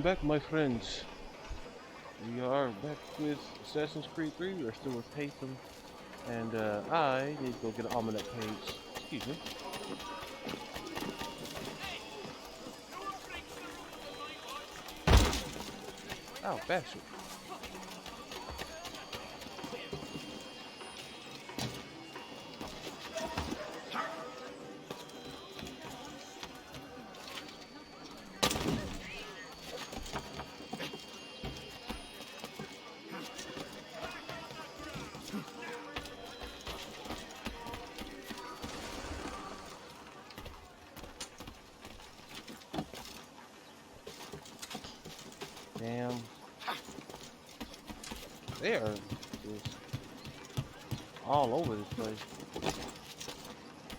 back, my friends. We are back with Assassin's Creed 3. We are still with Haytham. And I need to go get an almanac page. Excuse me. Oh, bastard. Damn. They are just all over this place.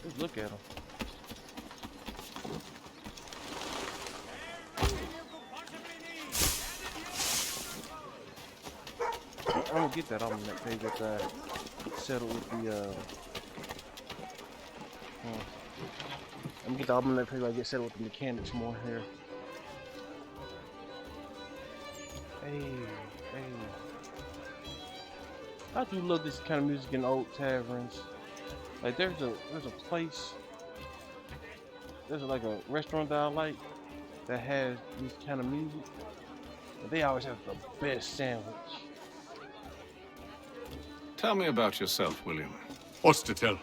Just look at them. I'm gonna get that on that page with get settled with the I'm gonna get the album that page I get settled with the mechanics more here. Hey. I do love this kind of music in old taverns. Like there's a place, there's like a restaurant that I like that has this kind of music. But they always have the best sandwich. Tell me about yourself, William. What's to tell?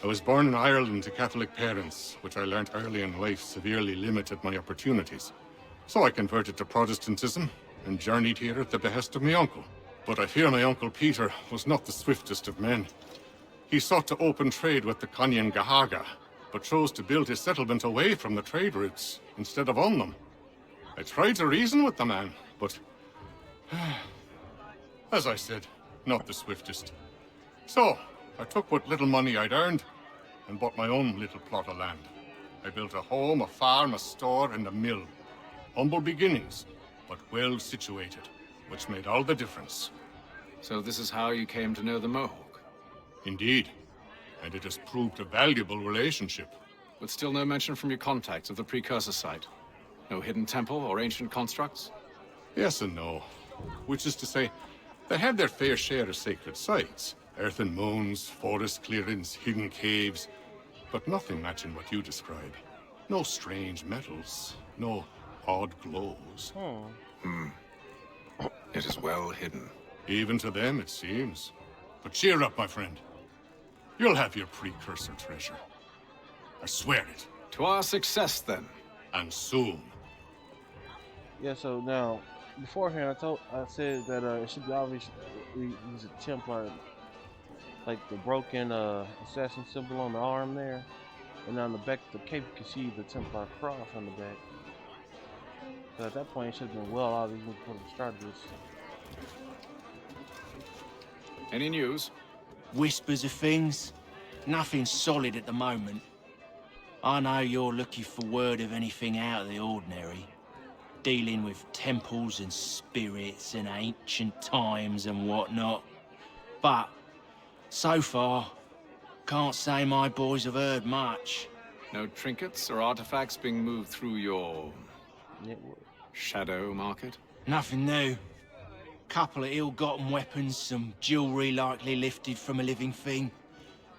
I was born in Ireland to Catholic parents, which I learnt early in life severely limited my opportunities. So I converted to Protestantism and journeyed here at the behest of my uncle. But I fear my uncle Peter was not the swiftest of men. He sought to open trade with the Conyan Gahaga, but chose to build his settlement away from the trade routes instead of on them. I tried to reason with the man, but as I said, not the swiftest. So, I took what little money I'd earned and bought my own little plot of land. I built a home, a farm, a store, and a mill. Humble beginnings, but well situated, which made all the difference. So this is how you came to know the Mohawk? Indeed, and it has proved a valuable relationship. But still no mention from your contacts of the precursor site? No hidden temple or ancient constructs? Yes and no. Which is to say, they had their fair share of sacred sites. Earthen mounds, forest clearings, hidden caves. But nothing matching what you describe. No strange metals, no odd glows. It is well hidden. Even to them, it seems. But cheer up, my friend. You'll have your precursor treasure. I swear it. To our success, then. And soon. Yeah, so now, beforehand I said that it should be obvious he's a Templar. Like the broken assassin symbol on the arm there. And on the back of the cape you can see the Templar cross on the back. So at that point it should have been well obvious before we started this. Any news? Whispers of things. Nothing solid at the moment. I know you're looking for word of anything out of the ordinary. Dealing with temples and spirits and ancient times and whatnot. But, so far, can't say my boys have heard much. No trinkets or artifacts being moved through your... network. Shadow market? Nothing new. Couple of ill-gotten weapons, some jewelry likely lifted from a living thing.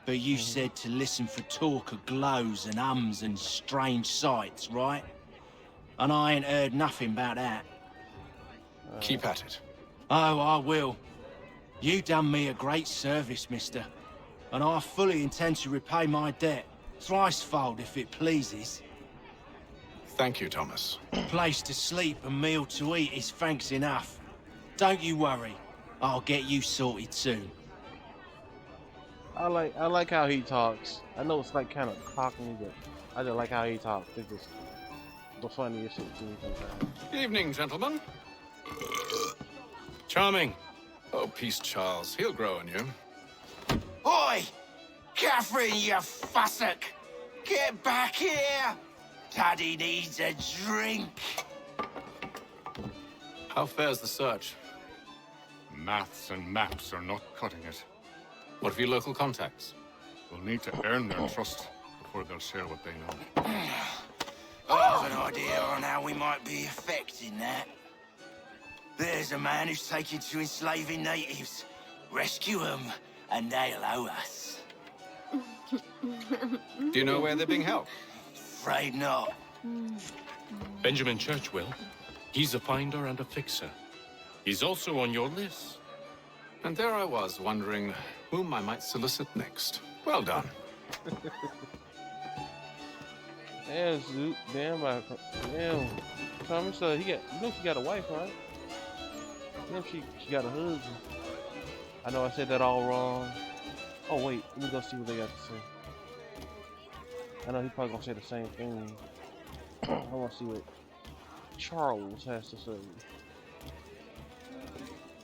But you said to listen for talk of glows and ums and strange sights, right? And I ain't heard nothing about that. Keep at it. Oh, I will. You done me a great service, mister. And I fully intend to repay my debt. Thricefold, if it pleases. Thank you, Thomas. Place to sleep and meal to eat is thanks enough. Don't you worry. I'll get you sorted soon. I like how he talks. I know it's like kind of cockney, but I just like how he talks. It's just the funniest shit to me sometimes. Evening, gentlemen. Charming. Oh, peace, Charles. He'll grow on you. Oi! Catherine, you fussock! Get back here! Daddy needs a drink. How fares the search? Maths and maps are not cutting it. What of your local contacts? We'll need to earn their trust before they'll share what they know. I have an idea on how we might be affecting that. There's a man who's taken to enslaving natives. Rescue them, and they'll owe us. Do you know where they're being held? Afraid not. Benjamin Church will. He's a finder and a fixer. He's also on your list. And there I was, wondering whom I might solicit next. Well done. Damn, Zoot. Damn. Tommy, so he got, you know she got a wife, right? Damn, she got a husband. I know I said that all wrong. Oh wait, let me go see what they got to say. I know he probably gonna say the same thing. I wanna see what Charles has to say.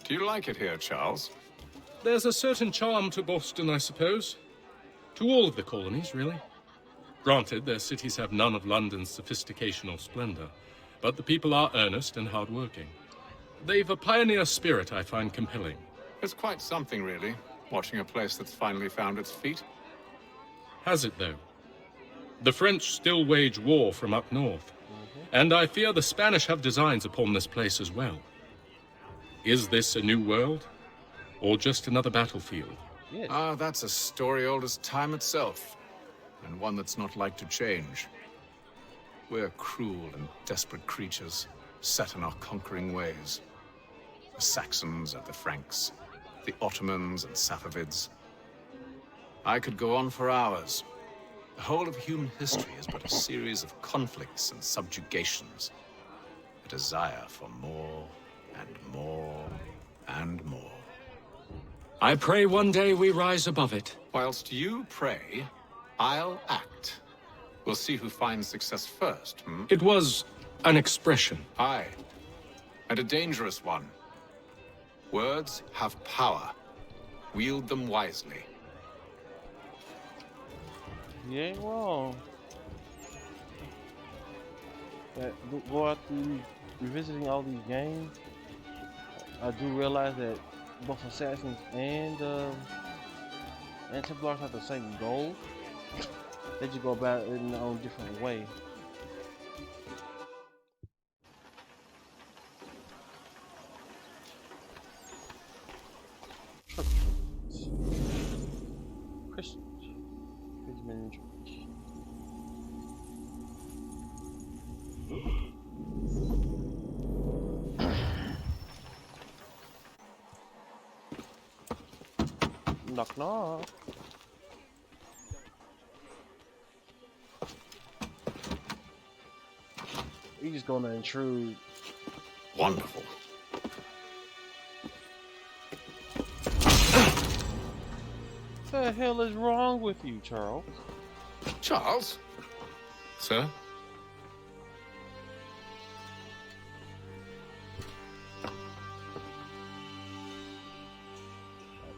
Do you like it here, Charles? There's a certain charm to Boston, I suppose. To all of the colonies, really. Granted, their cities have none of London's sophistication or splendor, but the people are earnest and hardworking. They've a pioneer spirit I find compelling. It's quite something, really, watching a place that's finally found its feet. Has it, though? The French still wage war from up north, and I fear the Spanish have designs upon this place as well. Is this a new world, or just another battlefield? Yes. Ah, that's a story old as time itself, and one that's not like to change. We're cruel and desperate creatures, set in our conquering ways. The Saxons and the Franks, the Ottomans and Safavids. I could go on for hours. The whole of human history is but a series of conflicts and subjugations. A desire for more and more and more. I pray one day we rise above it. Whilst you pray, I'll act. We'll see who finds success first, hmm? It was an expression. Aye, and a dangerous one. Words have power. Wield them wisely. You ain't wrong. That go out through revisiting all these games, I do realize that both Assassins and Templars have the same goal. They just go about it in their own different way. Christians. Benjamin Church. Knock knock. He's just gonna intrude. Wonderful. What the hell is wrong with you, Charles? Charles? Sir?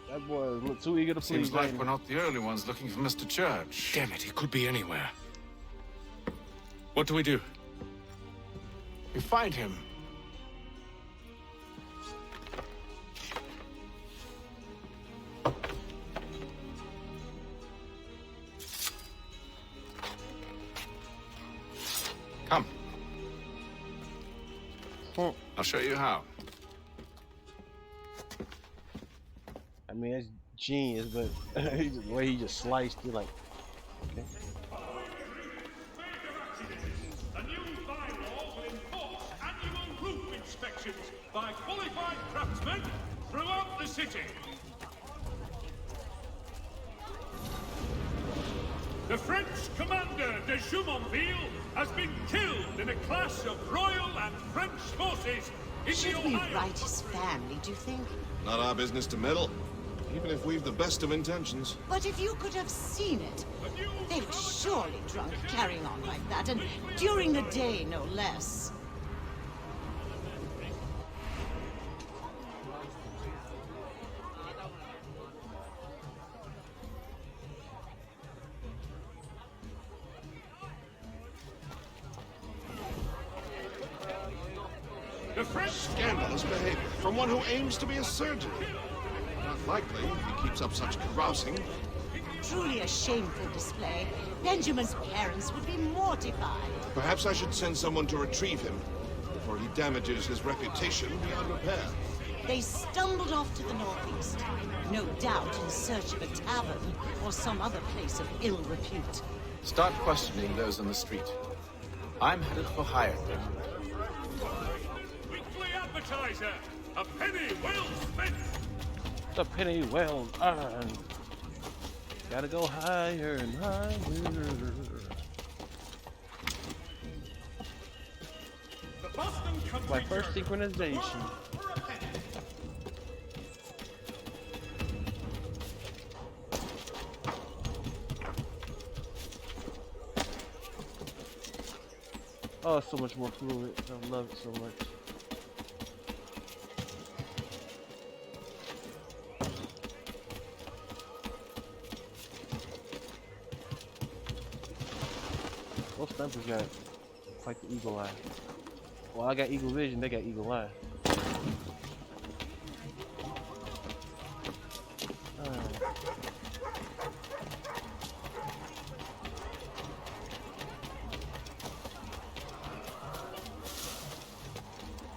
That boy looks too eager to please. Seems like ain't he? we're not the only ones looking for Mr. Church. Damn it, he could be anywhere. What do we do? You find him. Come. I'll show you how. I mean, it's genius, but the way he just sliced it, like, okay. A new bylaw will enforce annual roof inspections by qualified craftsmen throughout the city. The French commander de Jumonville has been killed in a clash of royal and French forces in Should the we Ohio. write his family, do you think? Not our business to meddle, even if we've the best of intentions. But if you could have seen it, they were surely drunk carrying on like that, and during the day, no less. The French Scandalous behavior from one who aims to be a surgeon. Not likely if he keeps up such carousing. Truly a shameful display. Benjamin's parents would be mortified. Perhaps I should send someone to retrieve him before he damages his reputation beyond repair. They stumbled off to the northeast, no doubt in search of a tavern or some other place of ill repute. Start questioning those on the street. I'm headed for higher. Weekly advertiser! A penny well spent! The penny well earned. Gotta go higher and higher. The Boston Country My first Journal. synchronization. For a penny. Oh, it's so much more fluid. I love it so much. Most snappers got like the eagle eye. Well, I got eagle vision, they got eagle eye.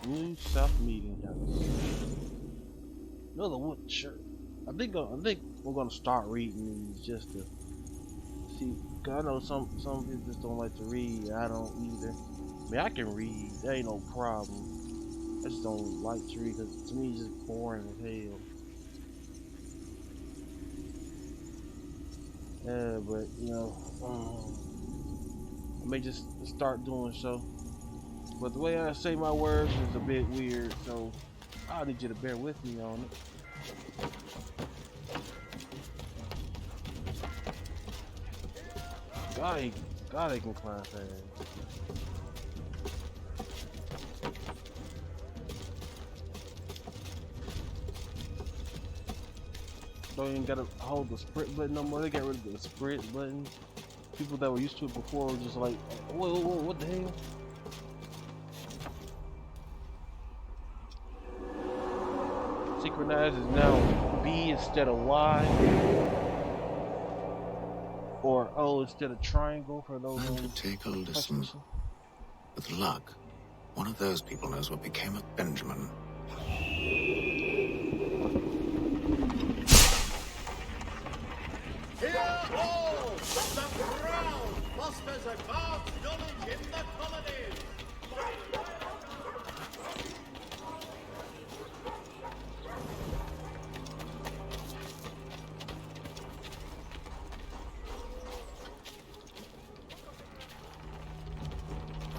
New South Meeting House. Another wood shirt. I think we're gonna start reading these just to see. Cause I know some people just don't like to read. I don't either. I mean, I can read. That ain't no problem. I just don't like to read because to me it's just boring as hell. Yeah, but you know, I may just start doing so. But the way I say my words is a bit weird, so I need you to bear with me on it. God, they can climb fast. Don't even gotta hold the sprint button no more. They got rid of the sprint button. People that were used to it before were just like, whoa, what the hell? Synchronize is now B instead of Y. Or O instead of triangle for those. Time to take a listen. With luck, one of those people knows what became of Benjamin. Hear all! The crown fosters advanced knowledge in the colonies!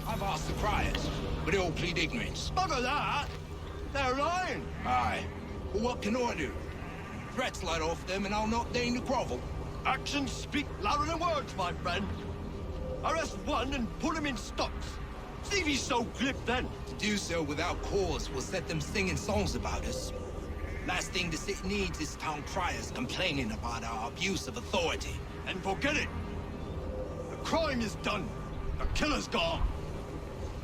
I've asked the criers, but they all plead ignorance. Bugger that! They're lying! Aye. Well, what can I do? Threats light off them and I'll not deign to grovel. Actions speak louder than words, my friend. Arrest one and put him in stocks. See if he's so glib then. To do so without cause will set them singing songs about us. Last thing the city needs is town criers complaining about our abuse of authority. And forget it. The crime is done. The killer's gone.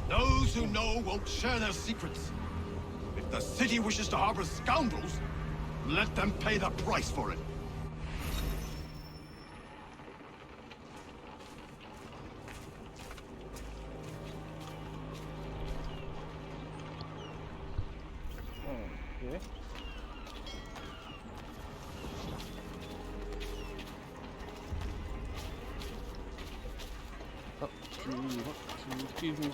Those who know won't share their secrets. If the city wishes to harbor scoundrels, let them pay the price for it. Okay. Oh, excuse me.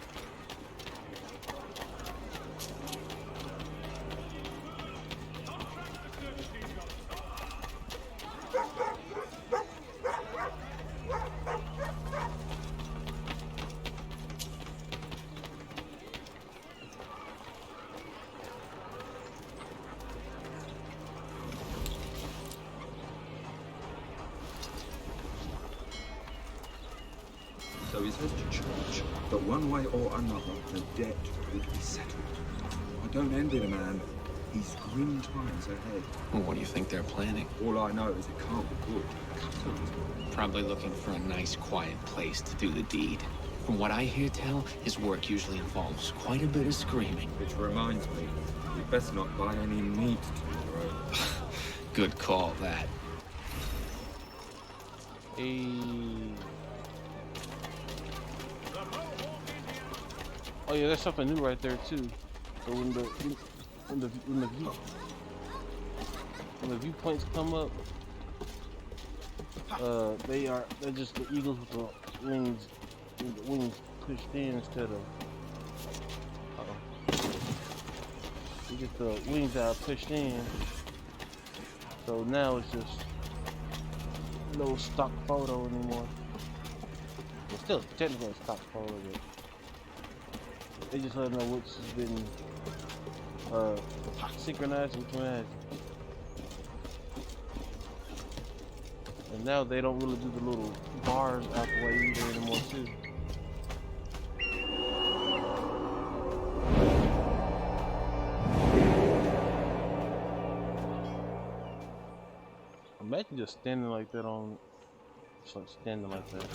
So he says to church that one way or another the debt would be settled. I don't envy the man. He's grim times ahead. Well, what do you think they're planning? All I know is it can't be good. Cut it. Probably looking for a nice, quiet place to do the deed. From what I hear tell, his work usually involves quite a bit of screaming. Which reminds me, we best not buy any meat tomorrow. Good call, that. Oh yeah, there's something new right there too. So when the viewpoints come up, they're just the eagles with the wings pushed in instead of. You get the wings that are pushed in. So now it's just no stock photo anymore. Well, still technically a stock photo, but they just let know which has been synchronized and which one hasn't. And now they don't really do the little bars out the way either anymore too. Imagine just standing like that on, just like standing like that.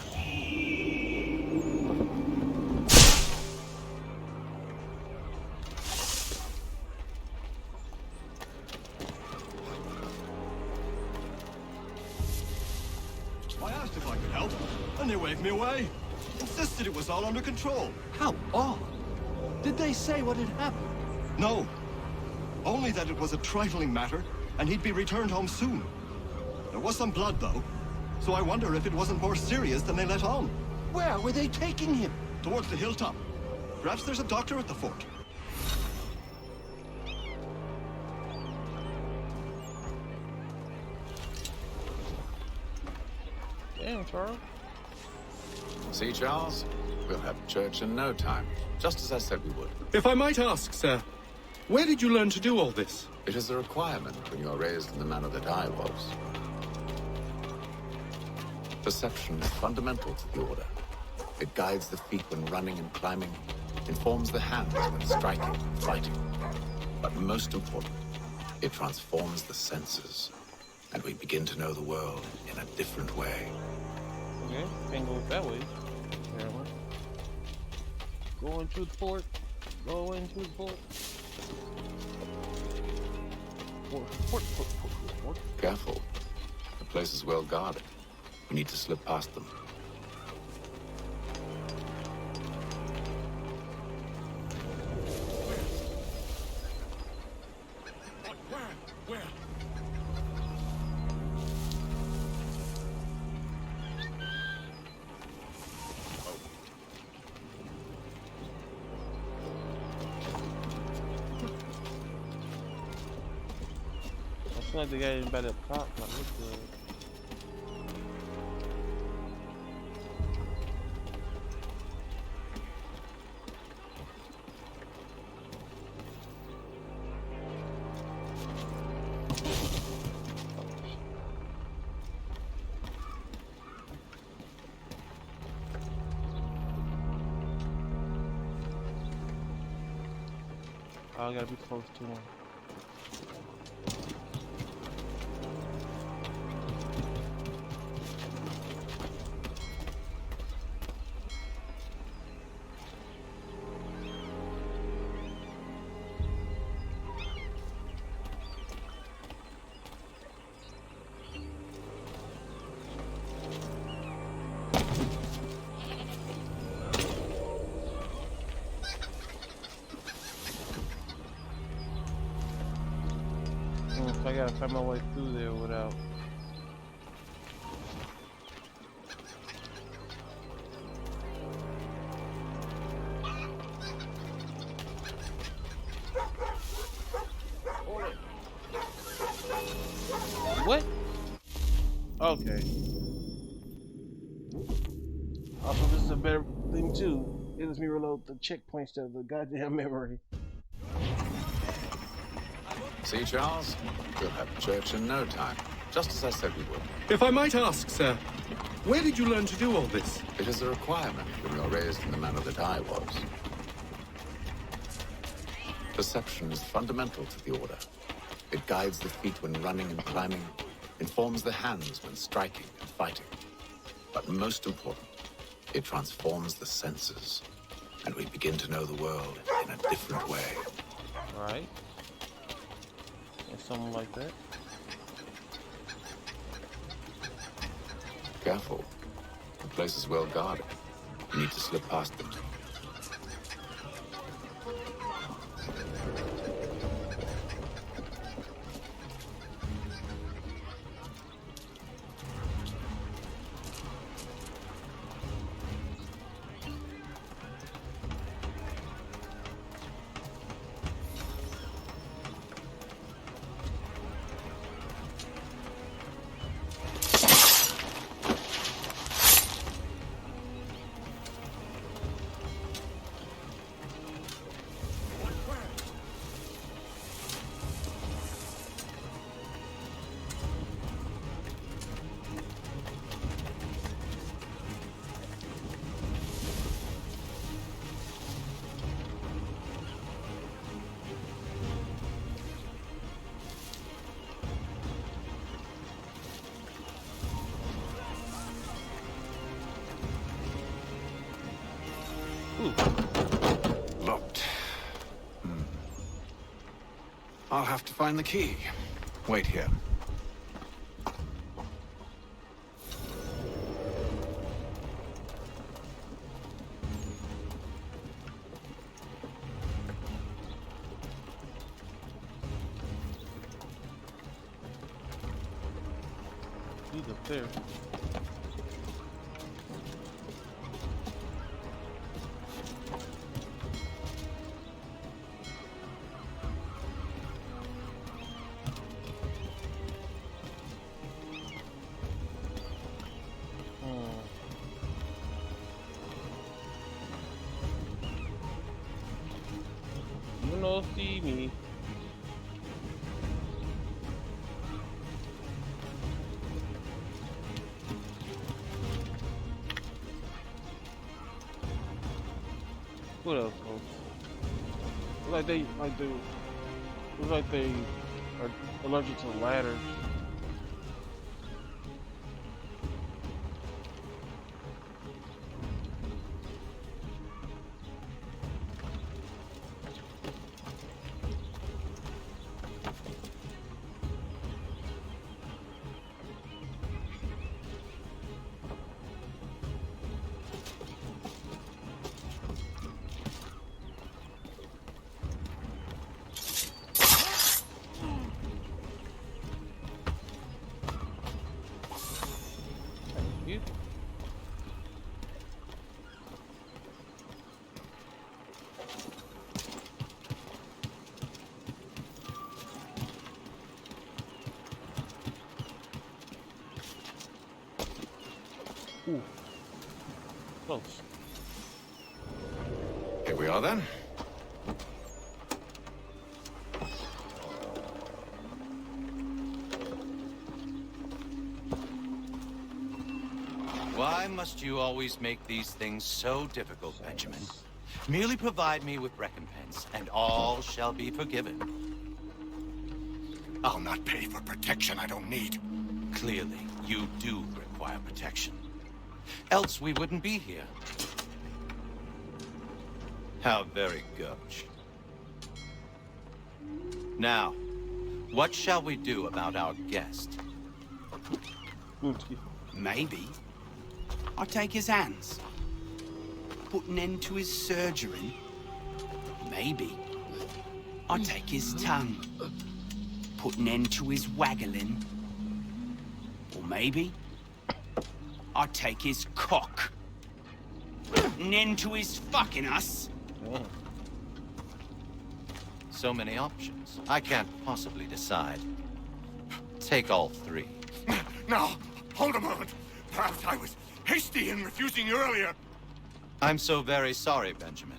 I asked if I could help, and they waved me away. Insisted it was all under control. How odd. Did they say what had happened? No. Only that it was a trifling matter, and he'd be returned home soon. There was some blood, though, so I wonder if it wasn't more serious than they let on. Where were they taking him? Towards the hilltop. Perhaps there's a doctor at the fort. Damn, Charles. See, Charles? We'll have church in no time, just as I said we would. If I might ask, sir, where did you learn to do all this? It is a requirement when you are raised in the manner that I was. Perception is fundamental to the Order. It guides the feet when running and climbing, informs the hands when striking and fighting. But most important, it transforms the senses, and we begin to know the world in a different way. Okay, can't go that way. Apparently. Going to the fort. Going to the fort. Fort. Careful. The place is well guarded. We need to slip past them. Where? I feel like the guy in by the top, like look good. Oh, I gotta be close to him. I gotta find my way through there without. What? Okay. Also, this is a better thing too. It lets me reload the checkpoints instead of the goddamn memory. See, Charles? We'll have church in no time, just as I said we would. If I might ask, sir, where did you learn to do all this? It is a requirement when you are raised in the manner that I was. Perception is fundamental to the Order. It guides the feet when running and climbing, informs the hands when striking and fighting. But most important, it transforms the senses, and we begin to know the world in a different way. Right. And something like that. Careful. The place is well guarded. You need to slip past them. Locked. I'll have to find the key. Wait here. He's up there. You don't see me. What else, folks? Looks like they are allergic to ladders. You? Ooh. Close. Here we are then. Why must you always make these things so difficult, Benjamin? Merely provide me with recompense, and all shall be forgiven. I'll not pay for protection I don't need. Clearly, you do require protection. Else we wouldn't be here. How very gauche. Now, what shall we do about our guest? Maybe I'll take his hands. Put an end to his surgery. Maybe I'll take his tongue. Put an end to his waggling. Or maybe I'll take his cock. Put an end to his fucking us. So many options. I can't possibly decide. Take all three. Now, hold a moment. Perhaps I was hasty in refusing you earlier. I'm so very sorry, Benjamin.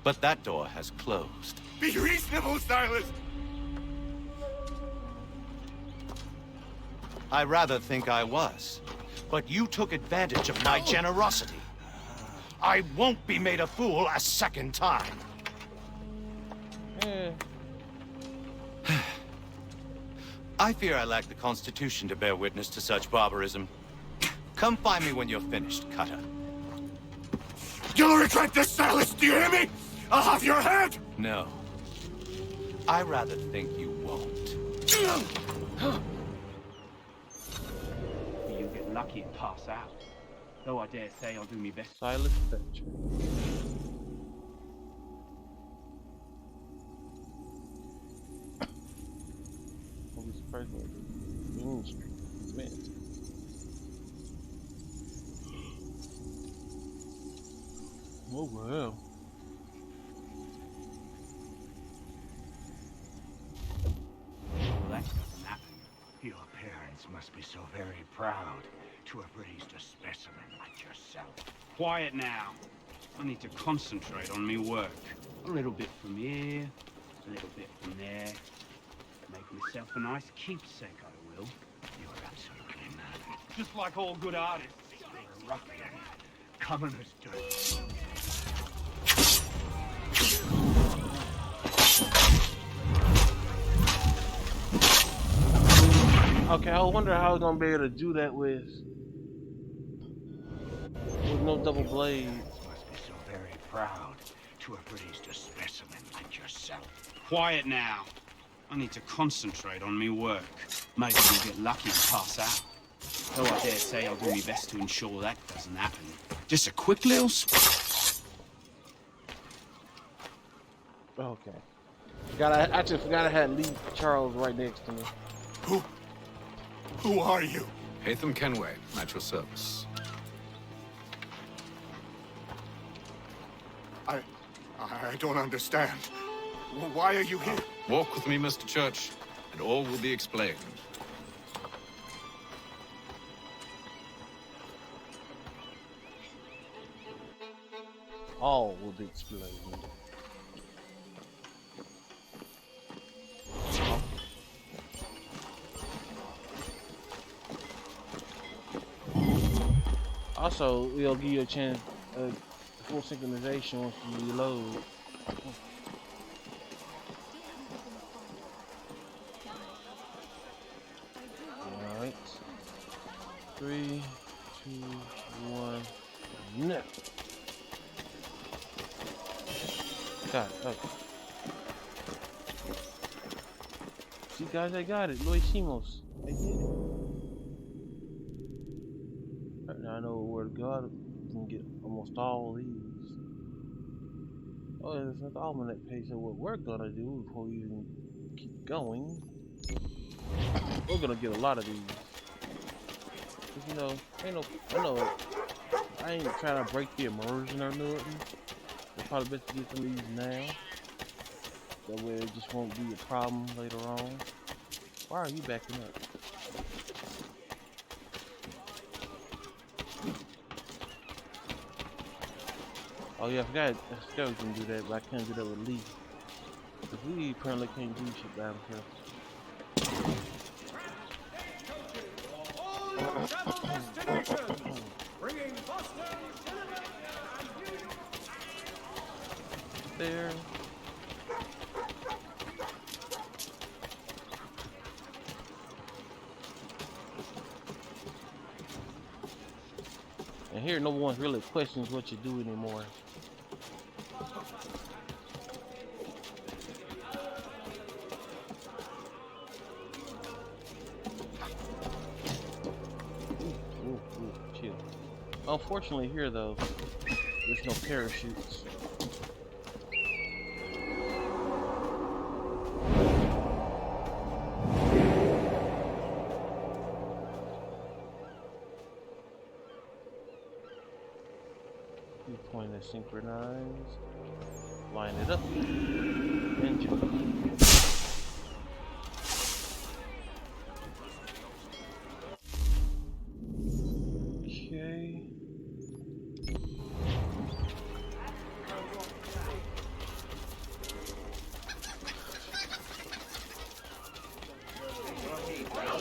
But that door has closed. Be reasonable, Silas. I rather think I was. But you took advantage of my generosity. I won't be made a fool a second time. I fear I lack the constitution to bear witness to such barbarism. Come find me when you're finished, Cutter. You'll regret this, Silas, do you hear me? I'll have your head! No. I rather think you won't. You'll get lucky and pass out. Though I dare say I'll do my best. Silas Thatcher. Always president of the industry. Man. Oh well. Well, that doesn't happen. Your parents must be so very proud to have raised a specimen like yourself. Quiet now. I need to concentrate on me work. A little bit from here, a little bit from there. Make myself a nice keepsake, I will. You're absolutely mad. Just like all good artists. You're a ruffian. Commoner's dirt. Okay, I wonder how I'm gonna be able to do that with no double blade. Must be so very proud to have raised a specimen like yourself. Quiet now. I need to concentrate on me work. Maybe we'll get lucky and pass out. Though I dare say I'll do my best to ensure that doesn't happen. Just a quick little... Okay. I just forgot I had Lee Charles right next to me. Who are you? Hatham Kenway, at your service. I don't understand. Why are you here? Walk with me, Mr. Church, and all will be explained. All will be explained. Also, it'll give you a chance, full synchronization once you reload. Alright. 3, 2, 1, no. Got it. Okay. See, guys, I got it. Lo hicimos. I did it. Right now I know where to go. I can get almost all these. Oh, there's an almanac page of what we're gonna do before we even keep going. We're gonna get a lot of these. Cause, you know, I ain't trying to break the immersion or nothing. It's probably best to get some of these now. That way it just won't be a problem later on. Why are you backing up? Oh yeah, I forgot we can do that, but I can't do that with Lee. Because Lee apparently can't do shit by himself. There. And here, no one really questions what you do anymore. Ooh, chill. Unfortunately, here though, there's no parachutes. Point is synchronized. Line it up. And jump. Okay.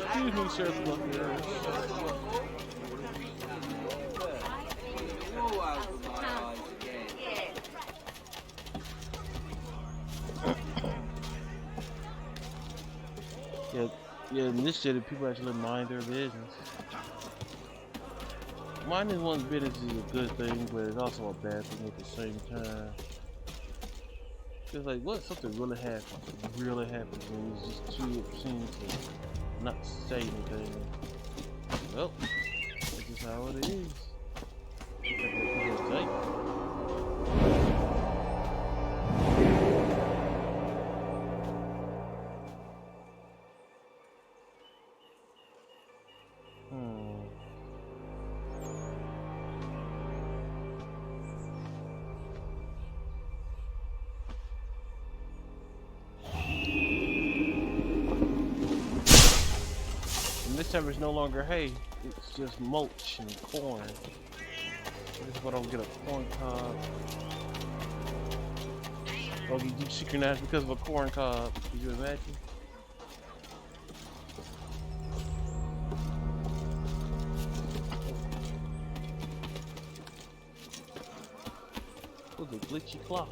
Excuse me, sir. Yeah, in this city, people actually mind their business. Minding one's business is a good thing, but it's also a bad thing at the same time. It's like, what if something really happens, and it's just too obscene to not say anything? Well, that's just how it is. This time it's no longer hay, it's just mulch and corn. This is what I'll get a corn cob. Oh, you synchronized because of a corn cob. Could you imagine? Look at the glitchy clock.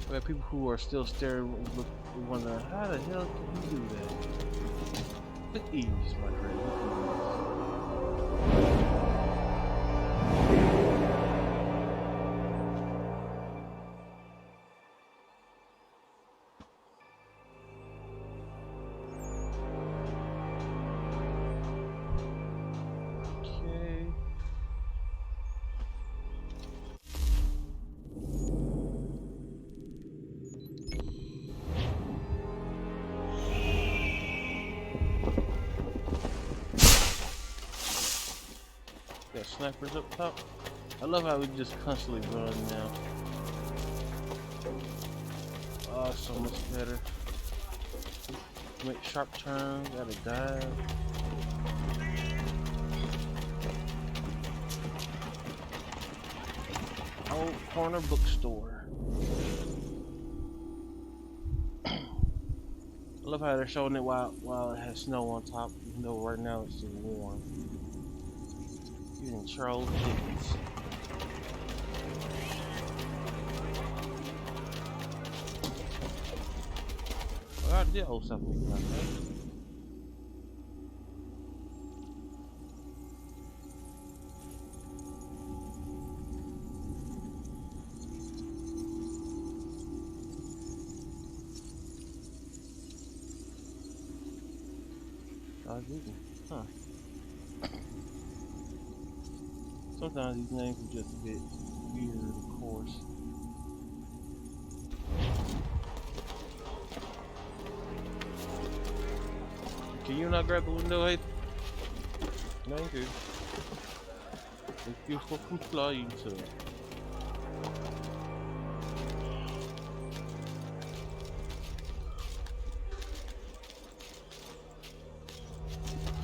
There are people who are still staring and wondering, how the hell can you do that? Look ease, my friend. Look snipers up top. I love how we just constantly run now. Oh, so much better. Make sharp turns, gotta dive. Old corner bookstore. I love how they're showing it while it has snow on top, even though right now it's still warm. Even Charles Dickens. Well, I did owe something like that. Huh. Sometimes these names are just a bit weird, of course. Can you not grab the window, hey? Thank you. Thank you for complying, sir.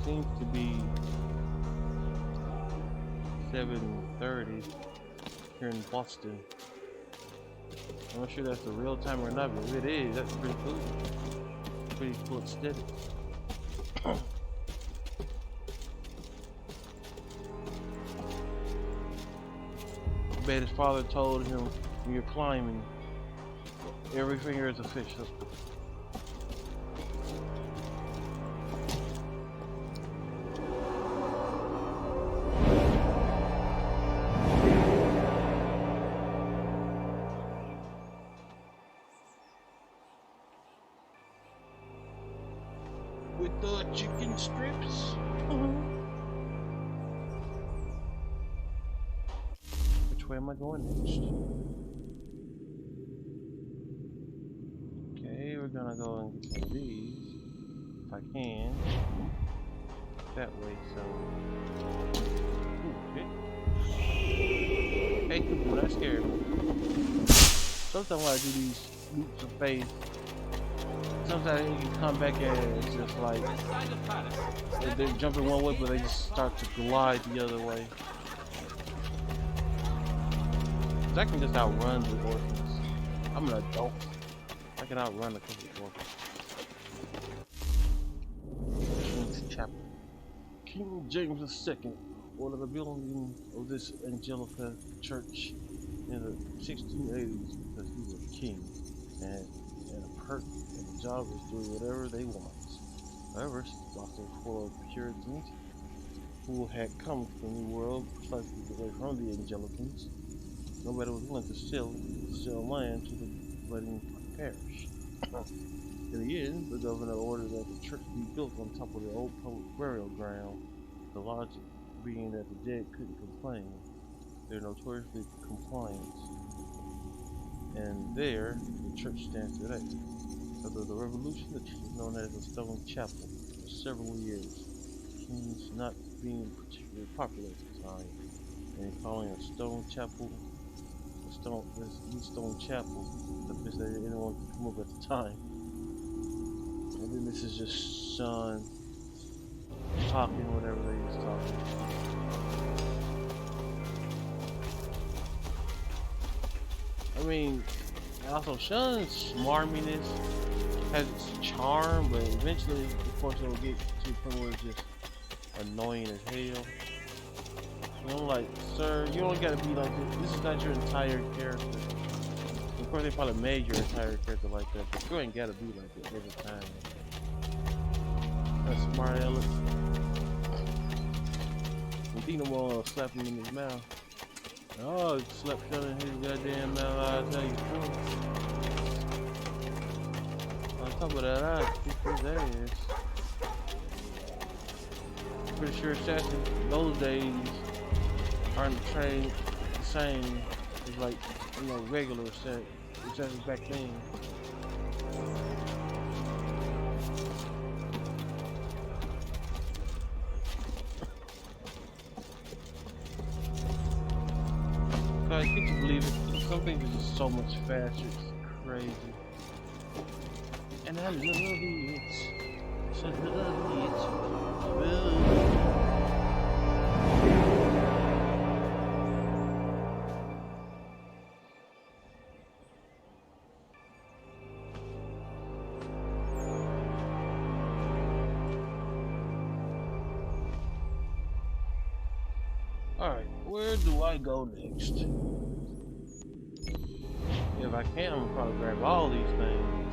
Seems to be 7:30 here in Boston. I'm not sure that's the real time or not, but if it is, that's pretty cool. Pretty cool aesthetic. I bet his father told him, when you're climbing, every finger is official. With the chicken strips. Which way am I going next? Okay, we're gonna go and get some of these, if I can. That way, so. Ooh, okay. Hey, people, that scared me. Sometimes when I do these loops of faith, sometimes you can come back and it's just like they're jumping one way, but they just start to glide the other way. I can just outrun the orphans. I'm an adult. I can outrun a couple of orphans. King's Chapel. King James II ordered the building of this Angelica church in the 1680s because he was a king and a perk. And the job is doing whatever they want. However, Boston was full of Puritans who had come to the New World slightly away from the Anglicans. Nobody was willing to sell land to the letting parish. In the end, the governor ordered that the church be built on top of the old public burial ground, the logic being that the dead couldn't complain. They're notoriously compliant. And there, the church stands today. After the Revolution, the church was known as a stone chapel for several years. Kings not being particularly popular at the time, and calling a stone chapel this stone chapel, the best that anyone could come up at the time. And then this is just Sean talking whatever they was talking. I mean, also Sean's smarminess has its charm, but eventually, of course, it will get to the point where it's just annoying as hell. And I'm like, sir, you don't gotta be like this. This is not your entire character. Of course, they probably made your entire character like that, but you ain't gotta be like that every time. That's smart, Alex. And Dino slap him in his mouth. Oh, slap Sean in his goddamn mouth. I'll tell you true. On top of that, I'll kick his ass. Pretty sure assassins those days aren't trained the same as like, you know, regular assassins back then. so much faster. It's crazy. And I love it. So love it. Well, alright, where do I go next? If I can, I'm gonna probably grab all these things.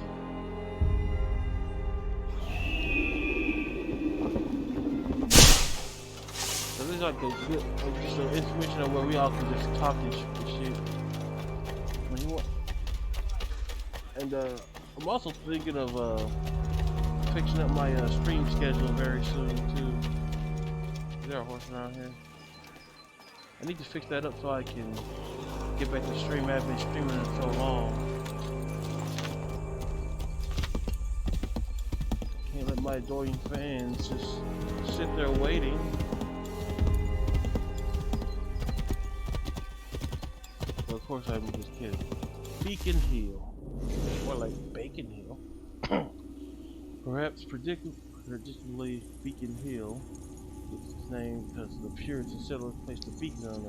So this is like a good, like just an information of where we all can just talk and shit. When you want. And I'm also thinking of fixing up my stream schedule very soon too. Is there a horse around here? I need to fix that up so I can get back to stream. I've been streaming it so long. Can't let my adoring fans just sit there waiting. Well, of course I'm just kidding. Beacon Hill. More like Bacon Hill. Perhaps predictably Beacon Hill. Its name because the Puritans settlers placed a beacon on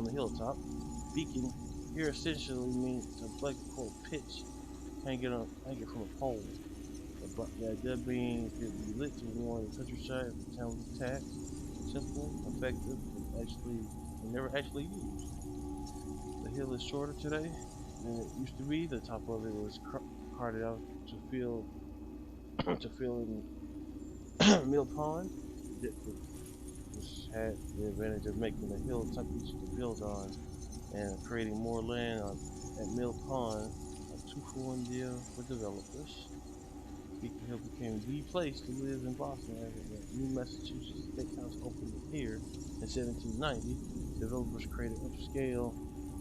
the hilltop. Beacon here essentially means a black pole pitch hanging from a pole. The idea being it could be lit to warn the countryside if the town was attacked. Simple, effective, and never actually used. The hill is shorter today than it used to be. The top of it was carted out to fill in Mill Pond. Which had the advantage of making the hilltop easy to build on and creating more land at Mill Pond, a 2-for-1 deal for developers. Beacon Hill became the place to live in Boston as the new Massachusetts State House opened here in 1790. Developers created upscale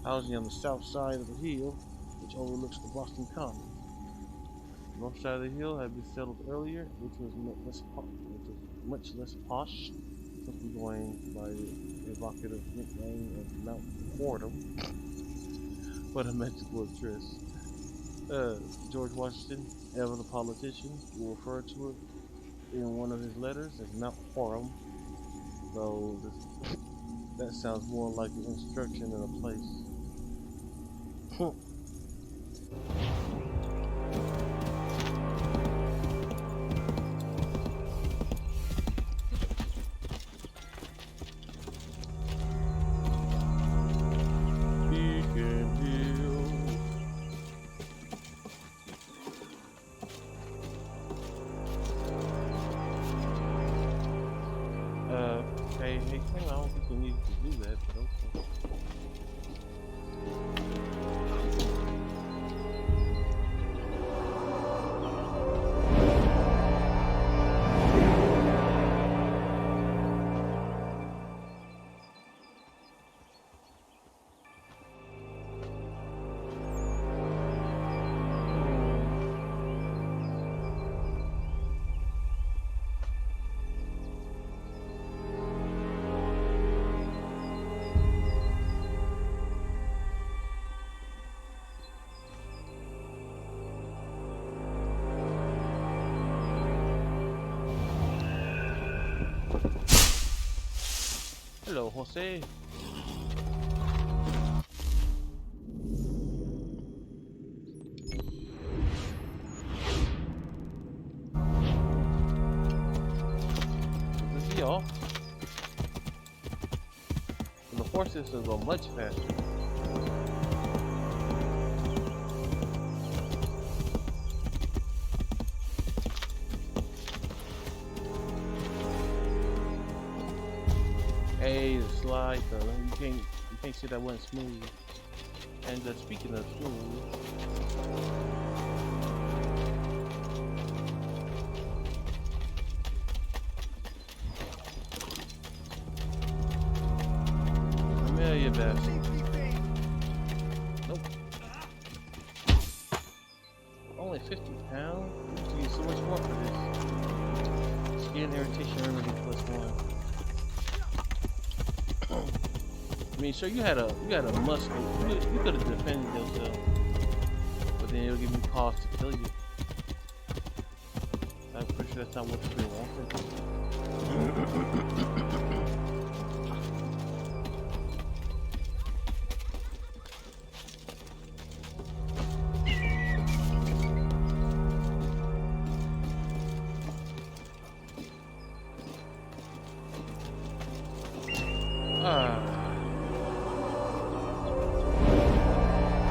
housing on the south side of the hill, which overlooks the Boston Common. The north side of the hill had been settled earlier, which was much less posh, simply going by the evocative nickname of Mount Fordham. What a magical address. George Washington, ever the politician, will refer to it in one of his letters as Mount Fordham, though that sounds more like an instruction than a place. I don't think we needed to do that, but okay. Hello, Jose. This is y'all. The horses will go much faster. Hey, the slide though, you can't say that wasn't smooth. And speaking of smooth, Amelia bastard. Nope. Only 50 pounds? We used to get so much more for this. Skin irritation remedy +1. I mean, sure, you had a musket. You could have defended yourself, but then it'll give me cause to kill you. I'm pretty sure that's not what you wanted.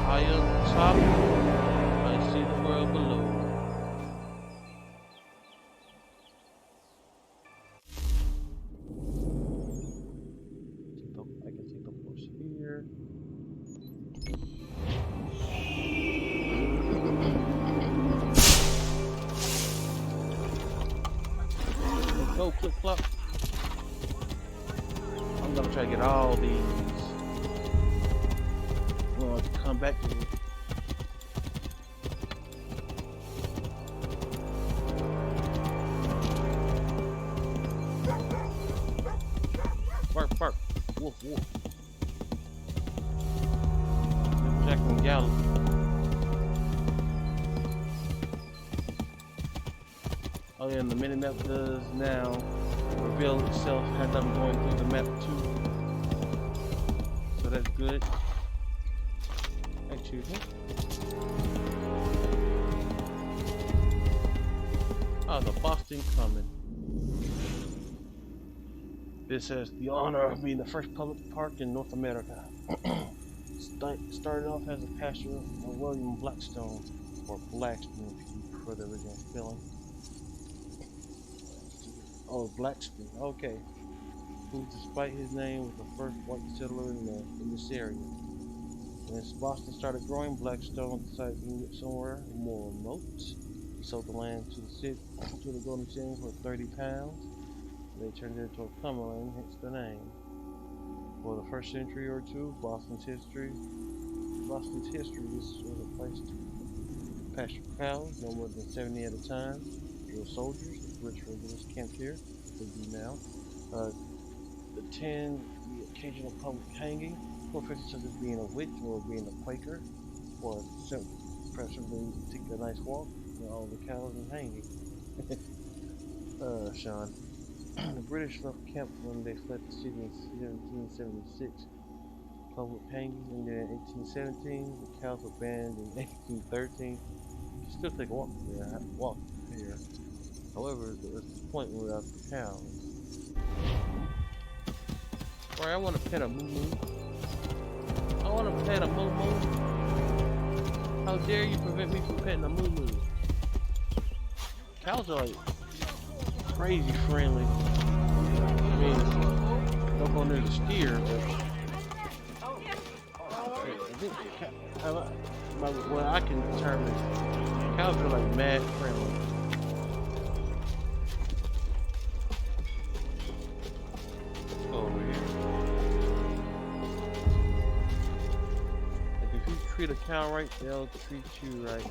High up top, I see the world below. I can take the horse here. Let's go, flip flop. I'm gonna try to get all these. Well, to come back to it. Bark, bark. Woof, woof. Jack and Gallop. Oh yeah, and the minimap does now reveal itself as I'm going through the map too. So that's good. Excuse me. Oh, the Boston coming. This has the honor of being the first public park in North America. Started off as a pasture of William Blackstone, or Blackstone if you prefer the original spelling. Oh, Blackstone, okay. Who, despite his name, was the first white settler in this area. When Boston started growing, Blackstone decided to move somewhere more remote. He sold the land to the Golden City for £30. They turned it into a Cumberland, hence the name. For the first century or two, Boston's history, this was a place to pasture cows, no more than 70 at a time. There were soldiers, rich regulars camped here, they do now. The occasional public hanging, professions such as being a witch or being a Quaker, or preferably to take a nice walk, all the cows and hanging. Sean. The British left camp when they fled the city in 1776. Public hangings ended in 1817. The cows were banned in 1813. You can still take a walk here. However, there's the point without the cows. Sorry, I want to pet a moo-moo. I want to pet a moo-moo. How dare you prevent me from petting a moo-moo? Cows are like crazy friendly. I mean, don't go near the steer, but what I can determine, cows are like mad friendly. Let's go over here. Like if you treat a cow right, they'll treat you right.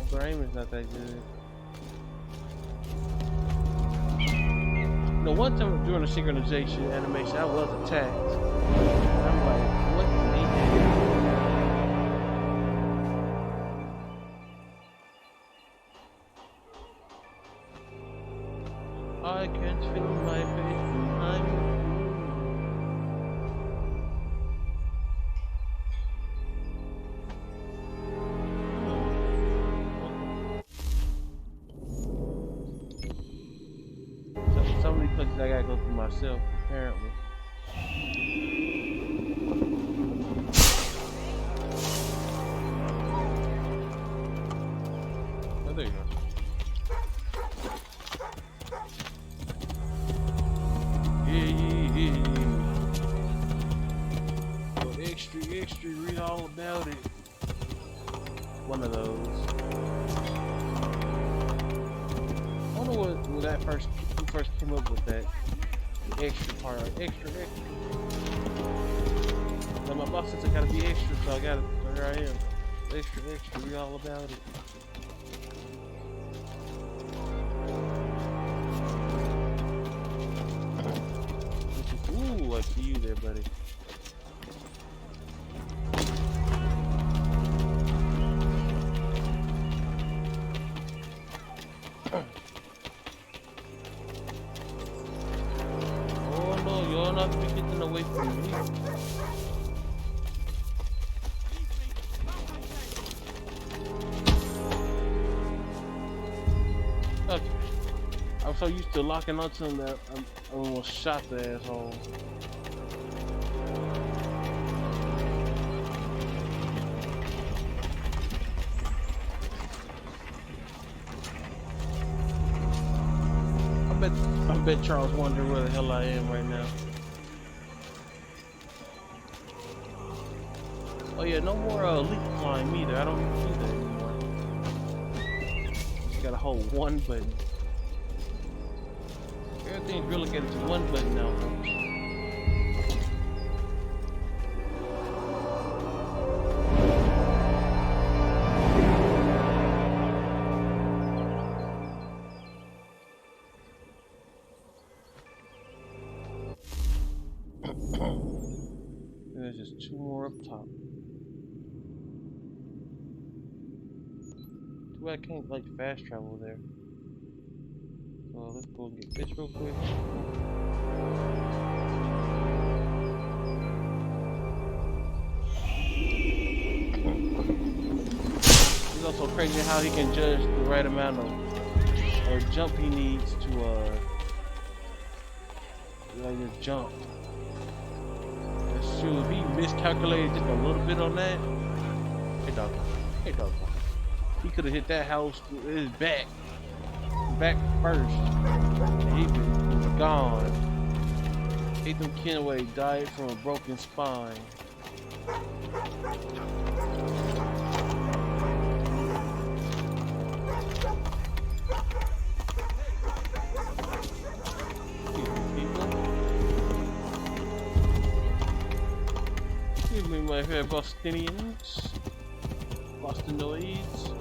Their aim is not that good. No, one time during the synchronization animation, I was attacked. I'm like, what the hell? I can't feel my face behind me. Some of these places I gotta go through myself, apparently. Oh, there you go. Yeah. Go extra, read all about it. One of those. I wonder what that first came up with that. The extra part, extra. So my boss says I gotta be extra, so here I am. Extra, read all about it. it to you there, buddy. Oh no, you're not be getting away from me. Okay. I'm so used to locking onto him that I almost shot the asshole. I bet Charles wondering where the hell I am right now. Oh yeah, no more leap climb either. I don't do that anymore. Just gotta hold one button. Everything's relegated to one button now, folks. There's just two more up top. Too bad I can't like fast travel there. So let's go and get this real quick. It's also crazy how he can judge the right amount of jump he needs to just jump. That's true. If he miscalculated just a little bit on that, hey dog, he could have hit that house with his back first. And he was gone. Ethan Kenway died from a broken spine. Excuse me, my fair Bostonians. Bostonoids.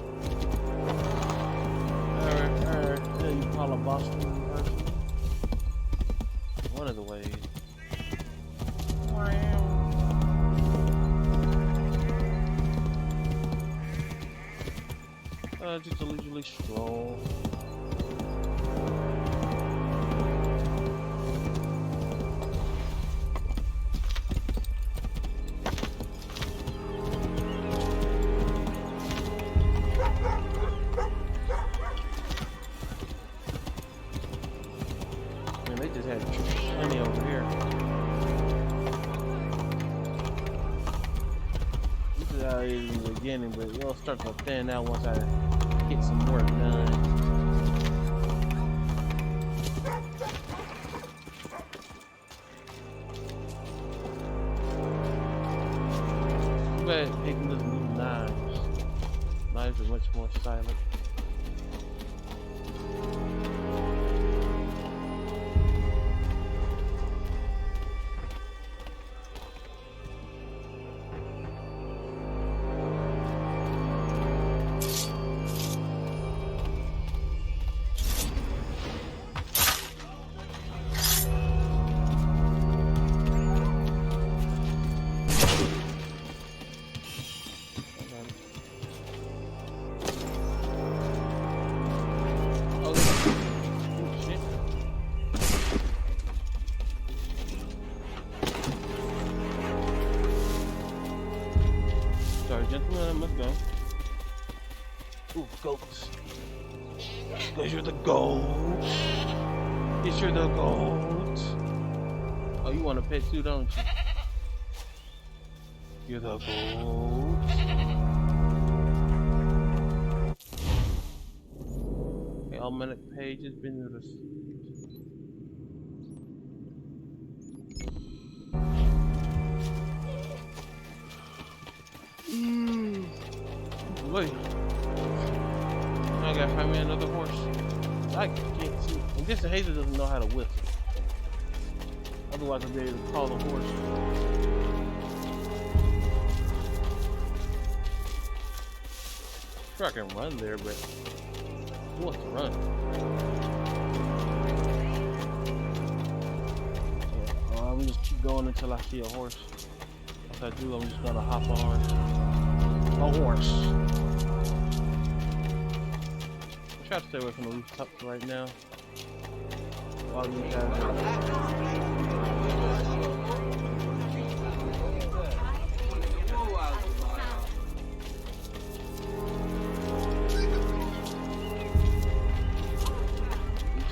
You call a Boston person? One of the ways. Just a leisurely stroll. But it'll start to thin out once I get some work done. But taking those new knives. Knives are much more silent. Gentlemen, let's go. Ooh, goats. Cause you're the goat. Yes, you're the goat. Oh, you want a pet too, don't you? You're the goat. Okay, almanac page has been received. Wait. Now I gotta find me another horse. I can't see. And this Hazel doesn't know how to whistle. Otherwise I'd be able to call the horse. Sure I can run there, but who wants to run? Yeah, I'm just keep going until I see a horse. If I do, I'm just gonna hop on a horse. I try to stay away from the rooftops right now. All you guys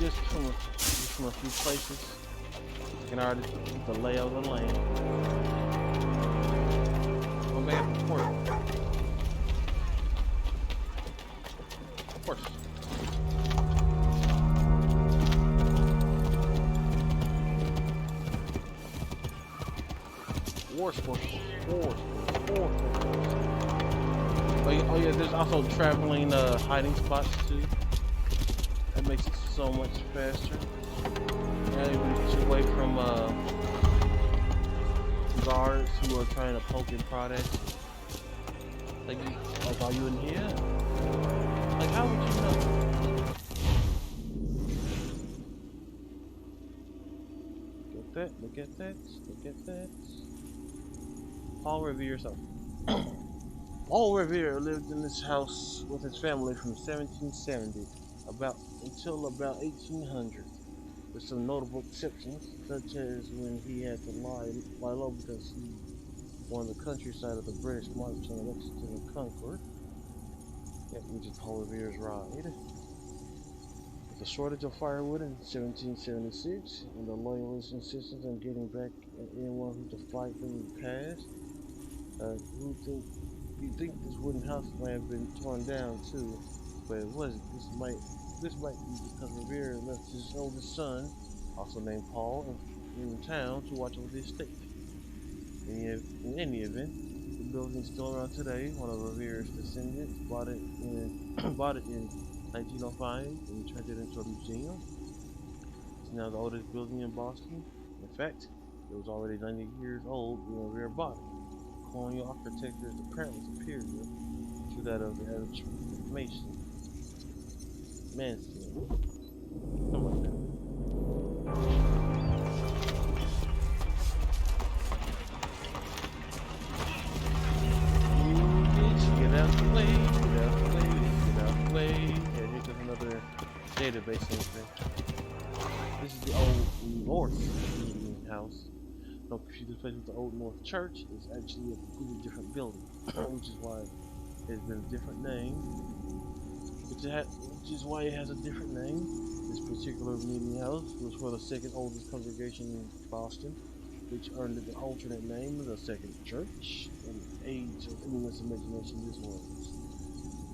just from a few places. You can already get the lay of the land. Go back to port. Of course. War sports. Oh yeah, there's also traveling hiding spots too. That makes it so much faster. Yeah, you get away from guards who are trying to poke and prod at you. Like, are you in here? Like, how would you know? Look at that. Paul Revere, Paul Revere lived in this house with his family from 1770 until about 1800, with some notable exceptions, such as when he had to lie low because he won the countryside of the British march on Lexington and Concord, which is Paul Revere's ride. With a shortage of firewood in 1776, and the loyalists' insistence on getting back at anyone who defied them in the past, you'd think this wooden house might have been torn down too, but it wasn't. This might be because Revere left his oldest son, also named Paul, in town to watch over the estate. In any event, the building is still around today. One of Revere's descendants bought it in 1905 and turned it into a museum. It's now the oldest building in Boston. In fact, it was already 90 years old when Revere bought it. Colonial architecture is apparently superior to that of the average Mason. Something like that. Get out the way. And here comes another database entry. This is the Old North meeting house. Don't confuse this place with the Old North Church. It's actually a completely different building, which is why it's been a different name. Which is why it has a different name. This particular meeting house was for the second oldest congregation in Boston, which earned it the alternate name of the Second Church. In the age of endless imagination, this was.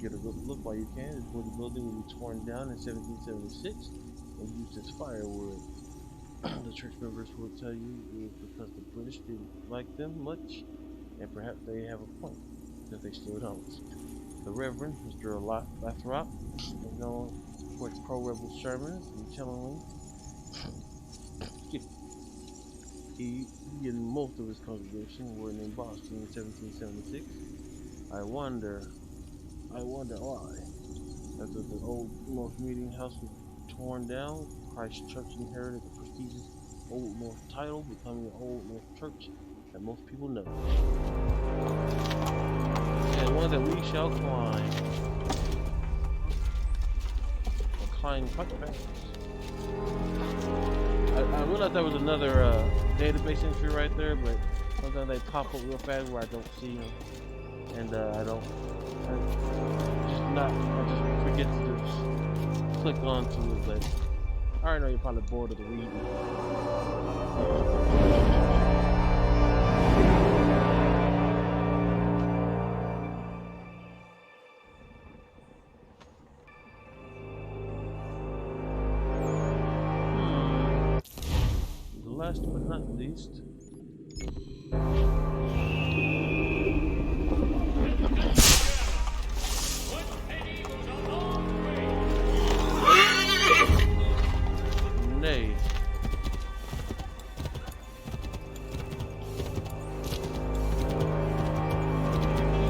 Get a good look while you can. This wooden building will be torn down in 1776 and used as firewood. The church members will tell you it was because the British didn't like them much, and perhaps they have a point, because they still don't. The Reverend Mr. Lathrop is known for his pro-rebel sermons and telling he and most of his congregation were in Boston in 1776. I wonder why. After the Old North Meeting House was torn down, Christ Church inherited the prestigious Old North title, becoming the Old North Church that most people know. And one that we shall climb. We'll climb quite fast. I realized there was another database entry right there, but sometimes they pop up real fast where I don't see them, and I just forget to just click onto it. But I already know you're probably bored of the reading. Last but not least, nay.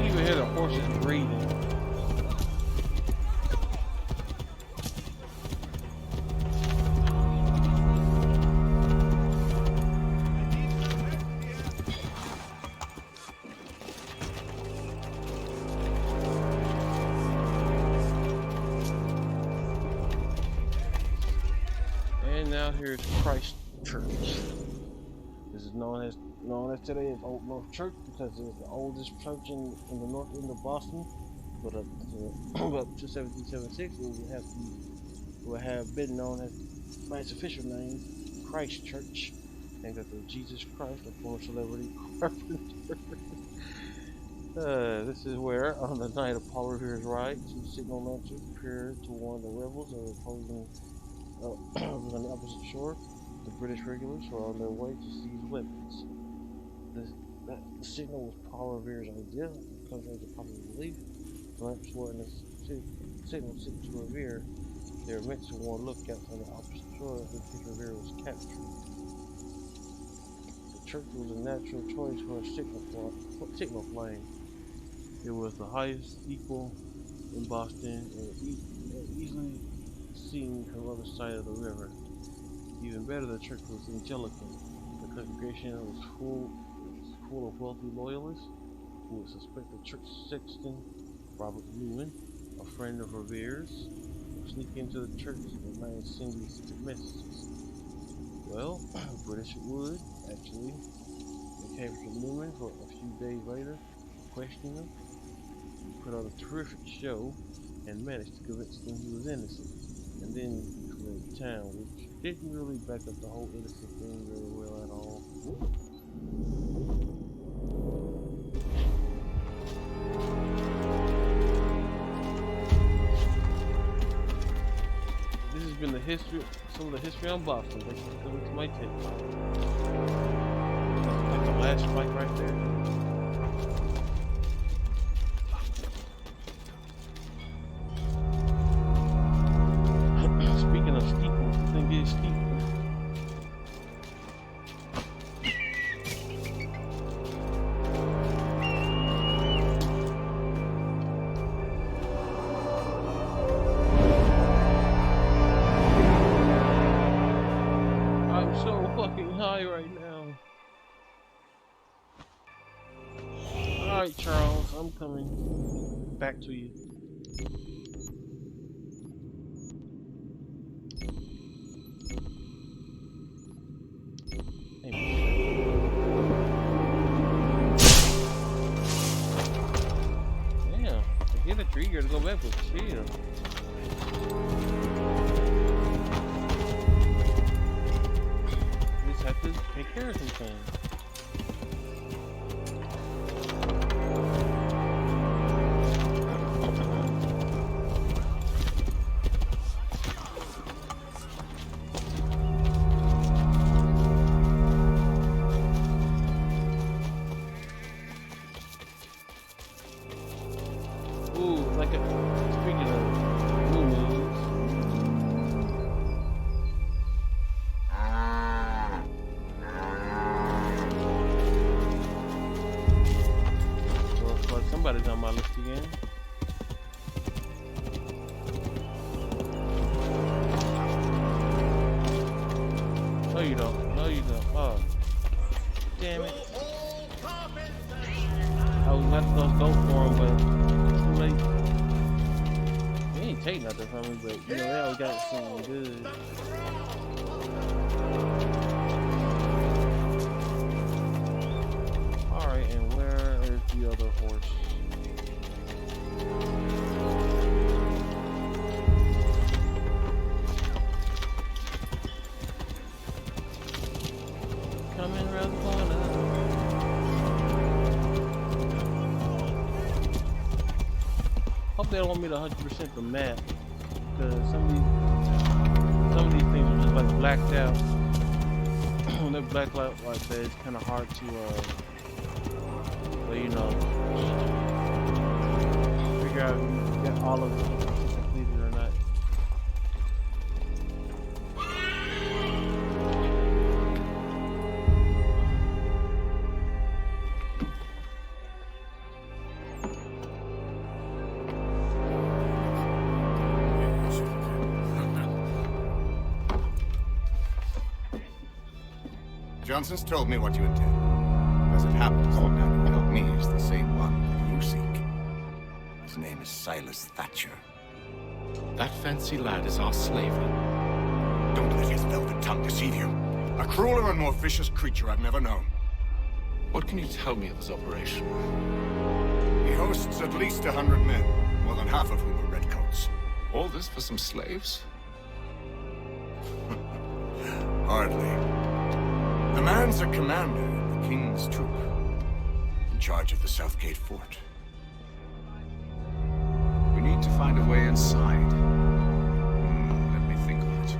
You can even hear the horses breathing. out here is Christ Church. This is known as today as Old North Church because it's the oldest church in the north end of Boston. But up to 1776, it would have been known as, by its official name, Christ Church, named after Jesus Christ, a former celebrity carpenter. This is where, on the night of Paul Revere's ride, two signal launchers appeared to warn the rebels of opposing on the opposite shore. The British regulars were on their way to seize weapons. The signal was Paul Revere's idea, contrary to popular belief. The lamps were in the signal sent to Revere. They were meant to warn lookouts on the opposite shore in case Revere was captured. The church was a natural choice for a signal flame. It was the highest equal in Boston and easily seen from the other side of the river. Even better, the church was Anglican. The congregation was full of wealthy loyalists who would suspect the church sexton, Robert Newman, a friend of Revere's, would sneak into the church at night and send these messages. Well, the British would, actually. They captured Newman for a few days later, questioned him, put on a terrific show, and managed to convince them he was innocent, and then fled town, which didn't really back up the whole innocent thing very well at all. This has been some of the history on Boston. Thanks for coming to my TikTok. That's the last fight right there. Speaking of steeples, the thing is steeple. I'm so fucking high right now. Alright, Charles, I'm coming back to you. Damn, to get a trigger to go back with chill. Just have to take care of some things. Speaking of new moves, well, it's like somebody's on my list again. No, you don't. No, you don't. Oh, damn it! I was about to go for him, but too late. They ain't take nothing from me, but you know they always got something good. Alright, and where is the other horse? Coming around the corner. Hope they don't want me to 100% the map, because some of these things are just like blacked out. When they're blacked out like that, it's kind of hard to, you know, figure out if you get all of it completed or not. Johnson's told me what you intend. As it happens, the man who killed me is the same one that you seek. His name is Silas Thatcher. That fancy lad is our slaver. Don't let his velvet tongue deceive you. A crueler and more vicious creature I've never known. What can you tell me of his operation? He hosts at least 100 men, more than half of whom are redcoats. All this for some slaves? Hardly. The man's a commander in the King's troop, in charge of the Southgate Fort. We need to find a way inside. Let me think on it.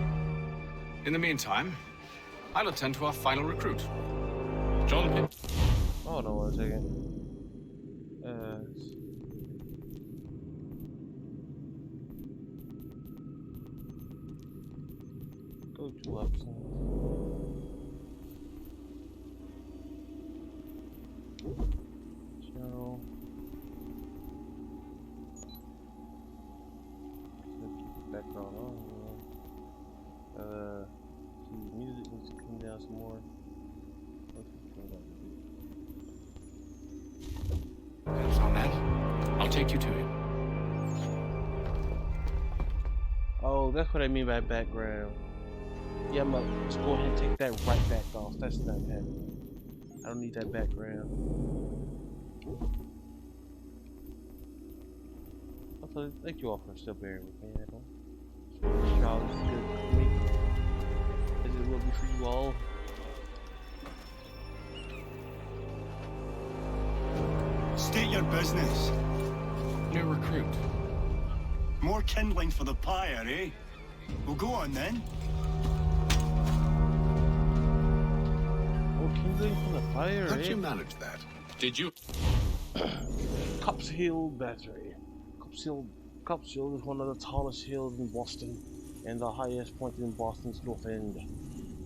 In the meantime, I'll attend to our final recruit. John Pitt. Hold on 1 second. Go to options. Channel. Background on. See, music needs to come down some more. Hands on that. I'll take you to him. Oh, that's what I mean by background. Yeah, let's go ahead and take that right back off. That's not happening. I don't need that background. Also, thank you all for still bearing with me. I don't. Y'all, this is good for me. As it will be for you all. State your business. New recruit. More kindling for the pyre, eh? Well, go on then. More kindling for the fire, How'd eh? you manage that? Did you? Cops Hill Battery. Cops Hill is one of the tallest hills in Boston and the highest point in Boston's north end.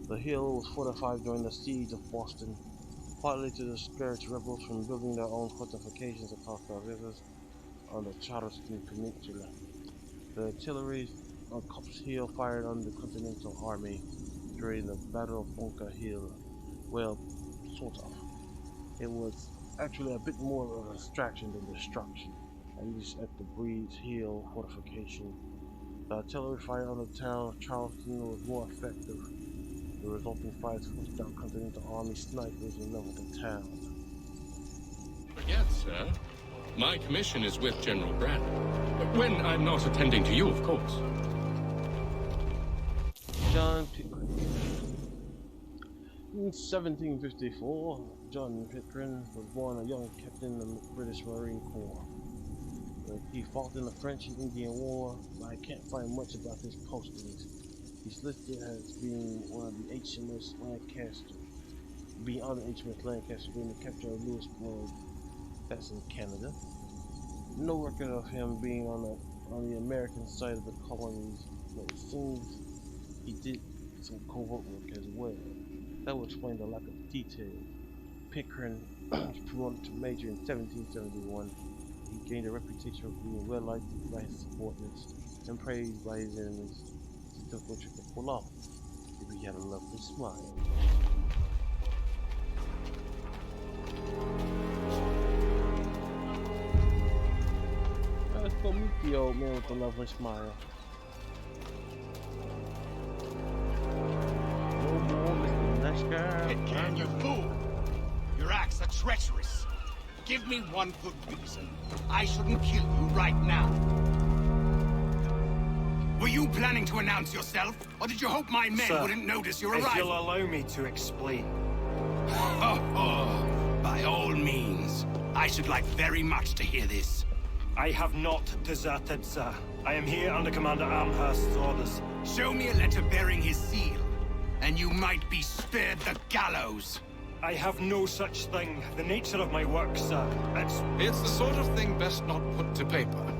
The hill was fortified during the siege of Boston, partly to discourage rebels from building their own fortifications across the rivers on the Charleston Peninsula. The artillery on Cops Hill fired on the Continental Army during the Battle of Bunker Hill. Well, sort of. It was actually a bit more of a distraction than destruction, at least at the Breeds Hill fortification. The artillery fire on the town of Charleston was more effective. The resulting fires pushed out Continental Army snipers and leveled the town. Forget, sir. My commission is with General Brad. When I'm not attending to you, of course. John Pickering. In 1754, John Pickering was born a young captain in the British Marine Corps. He fought in the French and Indian War, but I can't find much about his postings. He's listed as being one of the HMS Lancaster, being on the HMS Lancaster during the capture of Louisbourg. That's in Canada. No record of him being on the American side of the colonies, but it seems he did some covert work as well. That would explain the lack of detail. Pickering was promoted to major in 1771. He gained a reputation of being well liked by his subordinates and praised by his enemies. He took what you could pull off if he had a lovely smile. Let's go meet the old man with the lovely smile. No more, Mr. Nice Guy. Pitcairn, you fool! Your acts are treacherous. Give me one good reason. I shouldn't kill you right now. Were you planning to announce yourself, or did you hope my men wouldn't notice your arrival? If you'll allow me to explain. By all means. I should like very much to hear this. I have not deserted, sir. I am here under Commander Amherst's orders. Show me a letter bearing his seal, and you might be spared the gallows. I have no such thing. The nature of my work, sir, It's the sort of thing best not put to paper.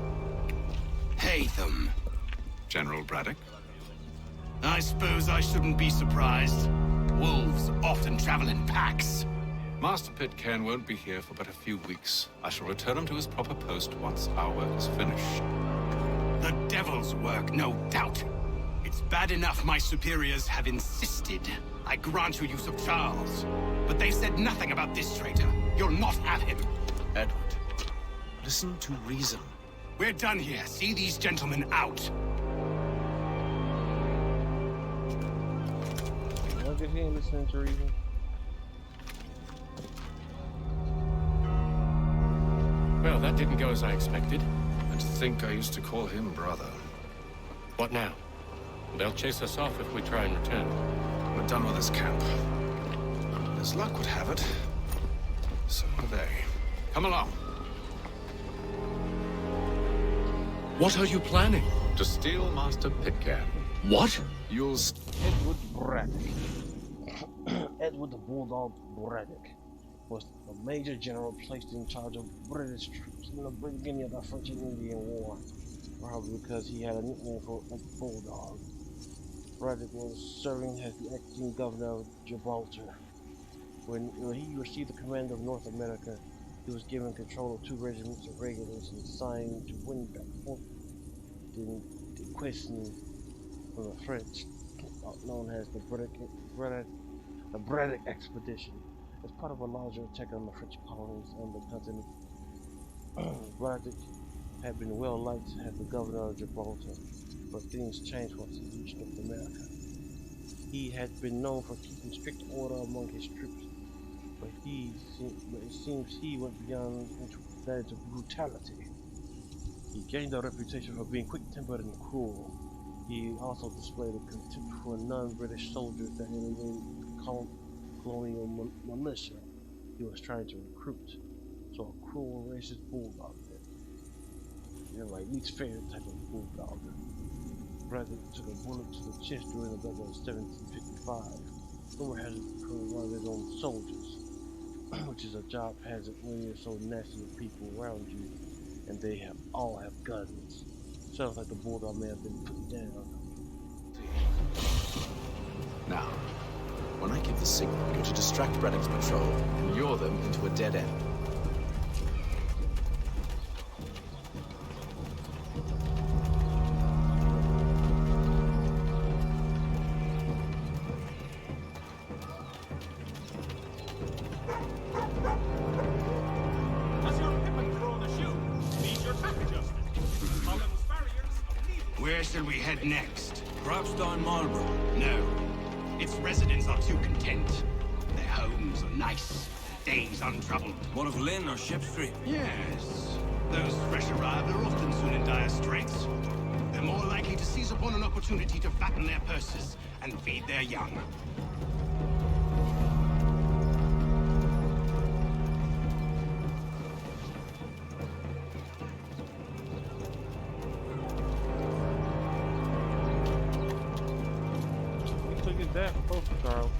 Haytham. General Braddock? I suppose I shouldn't be surprised. Wolves often travel in packs. Master Pitcairn won't be here for but a few weeks. I shall return him to his proper post once our work is finished. The devil's work, no doubt. It's bad enough my superiors have insisted I grant you use of Charles. But they've said nothing about this traitor. You'll not have him. Edward, listen to reason. We're done here. See these gentlemen out. if he ain't listening to reason? Well, that didn't go as I expected. I think I used to call him brother. What now? They'll chase us off if we try and return. We're done with this camp. As luck would have it, so are they. Come along. What are you planning? To steal Master Pitcairn. What? You'll... Edward Braddock. Edward the Bulldog Braddock was a major general placed in charge of British troops in the beginning of the French and Indian War, probably because he had a nickname for a bulldog. Braddock was serving as the acting governor of Gibraltar. When he received the command of North America, he was given control of 2 regiments of regulars and assigned to win back Fort Duquesne from the French, known as the Braddock Expedition, as part of a larger attack on the French colonies on the continent. Braddock had been well liked as the governor of Gibraltar, but things changed once he reached North America. He had been known for keeping strict order among his troops, but it seems he went beyond into brutality. He gained a reputation for being quick-tempered and cruel. He also displayed a contempt for non-British soldiers that alienated colonial militia he was trying to recruit. So a cruel, racist bulldog then. You know, like least favorite type of bulldog. Braddock took a bullet to the chest during the battle of 1755. Rumor has it from one of his own soldiers, which is a job hazard when you're so nasty with people around you, and they all have guns. Sounds like the bulldog may have been put down. Now, when I give the signal, you're to distract Braddock's patrol and lure them into a dead end. Where shall we head next? Perhaps down Marlborough. No. Its residents are too content. Their homes are nice, their days untroubled. What of Lynn or Ship Street? Yes. Those fresh arrived are often soon in dire straits. They're more likely to seize upon an opportunity to fatten their purses and feed their young. That close, Carl.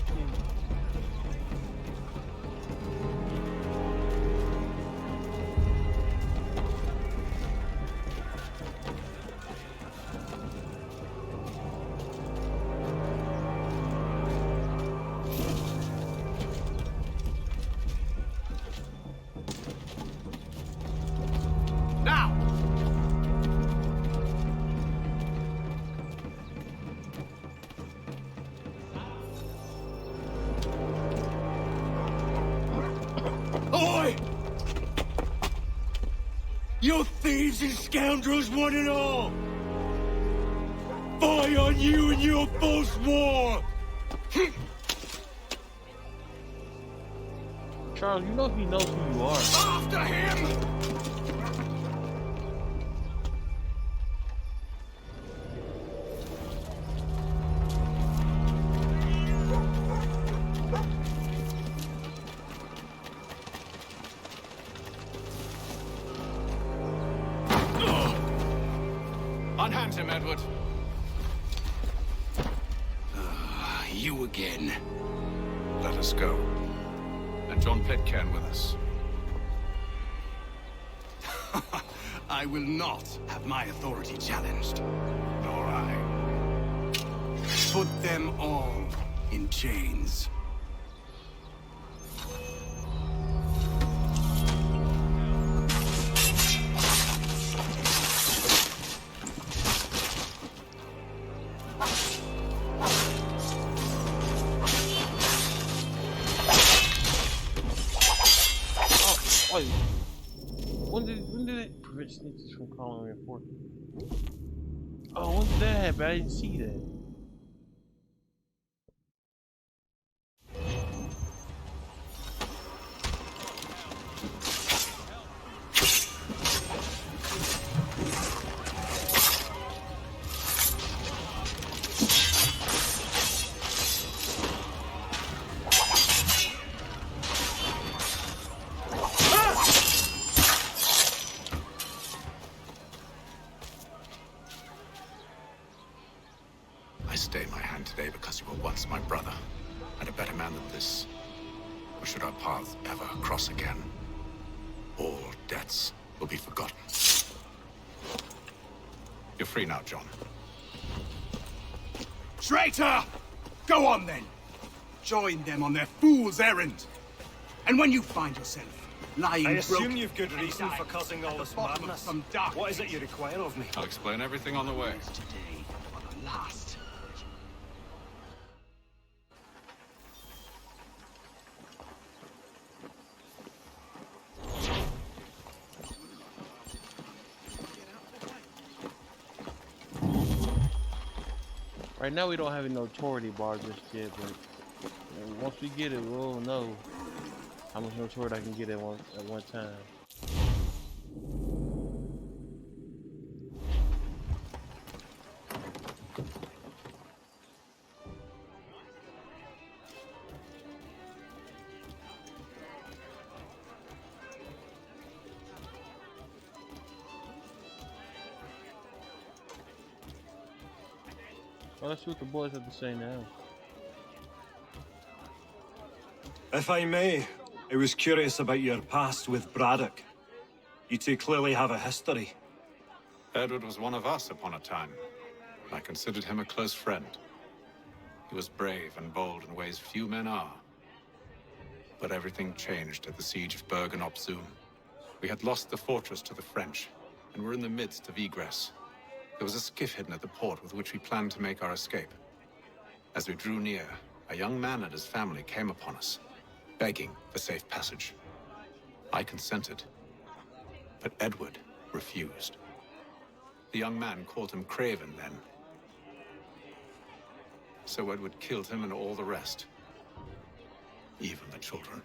Now! Oi! You thieves and scoundrels, one and all! Fie on you and your false war! Charles, you know he knows who you are. After him! Unhand him, Edward. You again. Let us go. And John Pitcairn with us. I will not have my authority challenged. Nor I. Put them all in chains. Wait, when did it prevent snitches from calling reinforcements? Oh, when did that happen? I didn't see that. should our paths ever cross again, all debts will be forgotten. You're free now, John. Traitor! Go on then. Join them on their fool's errand. And when you find yourself lying I assume broken you've good reason for causing all this madness. What is it you require of me? I'll explain everything on the way. today for the last. Right now we don't have any notoriety bar just yet, but once we get it, we'll know how much notoriety I can get at one time. Well, let's see what the boys have to say now. If I may, I was curious about your past with Braddock. You two clearly have a history. Edward was one of us upon a time. I considered him a close friend. He was brave and bold in ways few men are. But everything changed at the siege of Bergen-op-Zoom. We had lost the fortress to the French, and were in the midst of egress. There was a skiff hidden at the port with which we planned to make our escape. As we drew near, a young man and his family came upon us, begging for safe passage. I consented, but Edward refused. The young man called him Craven then. So Edward killed him and all the rest, even the children.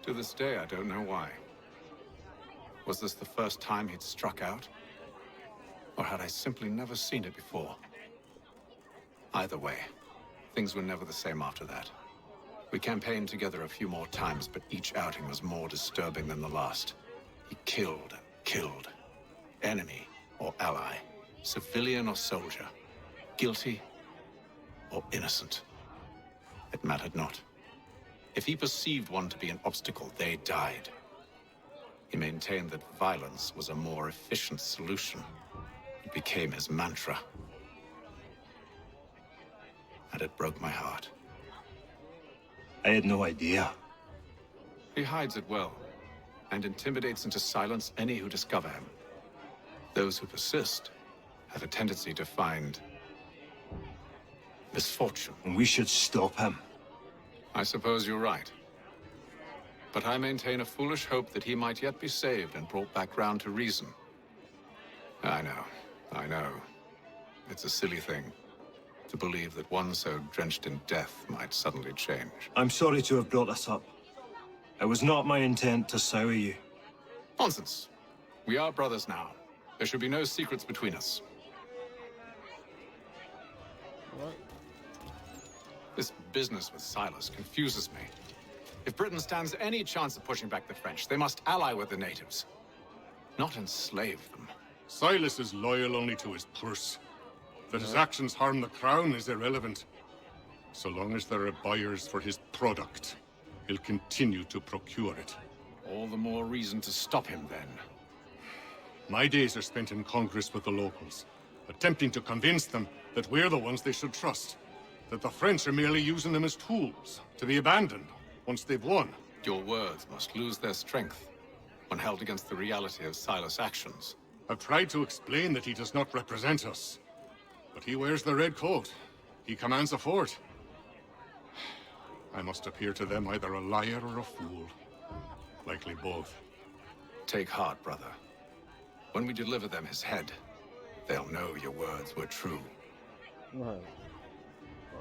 To this day, I don't know why. Was this the first time he'd struck out? Or had I simply never seen it before? Either way, things were never the same after that. We campaigned together a few more times, but each outing was more disturbing than the last. He killed and killed. Enemy or ally, civilian or soldier, guilty or innocent. It mattered not. If he perceived one to be an obstacle, they died. He maintained that violence was a more efficient solution. It became his mantra. And it broke my heart. I had no idea. He hides it well, and intimidates into silence any who discover him. Those who persist have a tendency to find misfortune. And we should stop him. I suppose you're right. But I maintain a foolish hope that he might yet be saved and brought back round to reason. I know. It's a silly thing to believe that one so drenched in death might suddenly change. I'm sorry to have brought this up. It was not my intent to sour you. Nonsense. We are brothers now. There should be no secrets between us. What? This business with Silas confuses me. If Britain stands any chance of pushing back the French, they must ally with the natives, not enslave them. Silas is loyal only to his purse. That his actions harm the crown is irrelevant. So long as there are buyers for his product, he'll continue to procure it. All the more reason to stop him, then. My days are spent in Congress with the locals, attempting to convince them that we're the ones they should trust. That the French are merely using them as tools, to be abandoned once they've won. Your words must lose their strength when held against the reality of Silas' actions. I've tried to explain that he does not represent us. But he wears the red coat. He commands a fort. I must appear to them either a liar or a fool. Likely both. Take heart, brother. When we deliver them his head, they'll know your words were true. Right.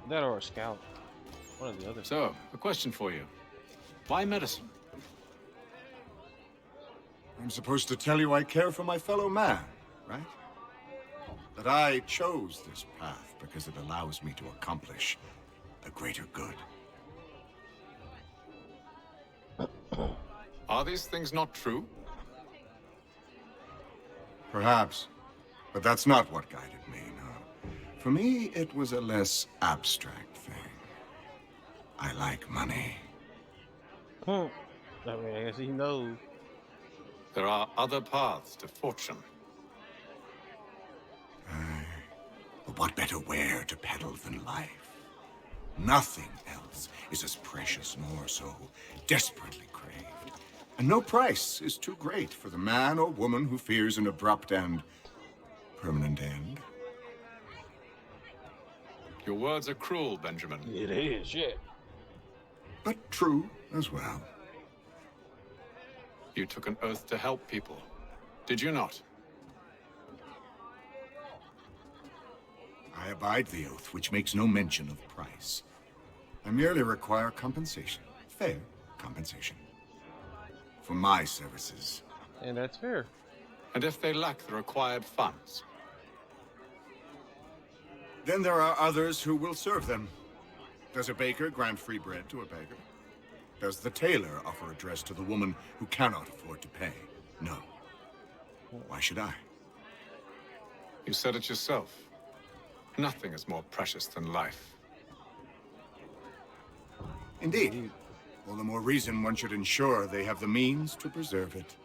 That or a scout. One or the other. So, a question for you. Why medicine? I'm supposed to tell you I care for my fellow man, right? That I chose this path because it allows me to accomplish the greater good. Are these things not true? Perhaps. But that's not what guided me, no. For me, it was a less abstract thing. I like money. I mean, I guess he knows. There are other paths to fortune. But what better ware to peddle than life? Nothing else is as precious nor so desperately craved. And no price is too great for the man or woman who fears an abrupt and permanent end. Your words are cruel, Benjamin. It is, yeah. But true as well. You took an oath to help people, did you not? I abide the oath, which makes no mention of price. I merely require compensation. Fair compensation. For my services. And that's fair. And if they lack the required funds? Then there are others who will serve them. Does a baker grant free bread to a beggar? Does the tailor offer a dress to the woman who cannot afford to pay? No. Why should I? You said it yourself. Nothing is more precious than life. Indeed. All the more reason one should ensure they have the means to preserve it.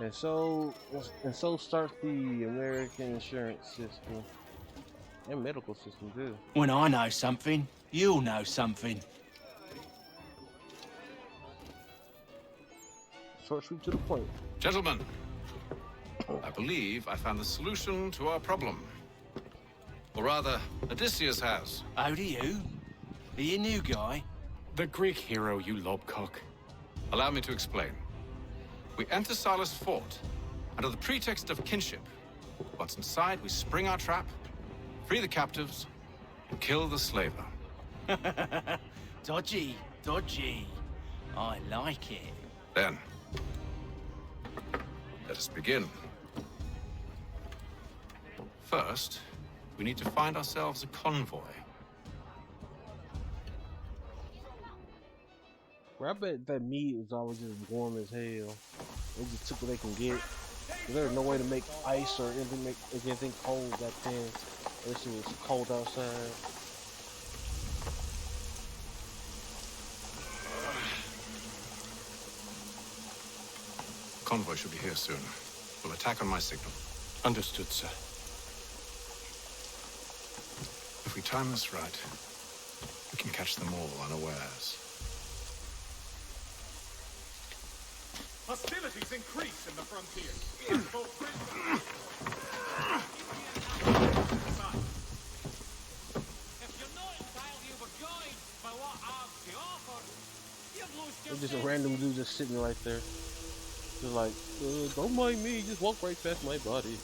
And so starts the American insurance system and medical system too. When I know something, you'll know something. Short, sweet, to the point. Gentlemen, I believe I found the solution to our problem. Or rather, Odysseus has. Oh, do you? Are you a new guy? The Greek hero, you lobcock. Allow me to explain. We enter Silas' fort, under the pretext of kinship. Once inside, we spring our trap, free the captives, and kill the slaver. Dodgy, dodgy. I like it. Then, let us begin. First, we need to find ourselves a convoy. Well, I bet that meat was always just warm as hell. They just took what they can get. There's no way to make ice or anything cold back then. This was cold outside. Convoy should be here soon. We'll attack on my signal. Understood, sir. If we time this right, we can catch them all unawares. Hostilities increase in the frontier. There's just a random dude just sitting right there. Just like, don't mind me, just walk right past my body.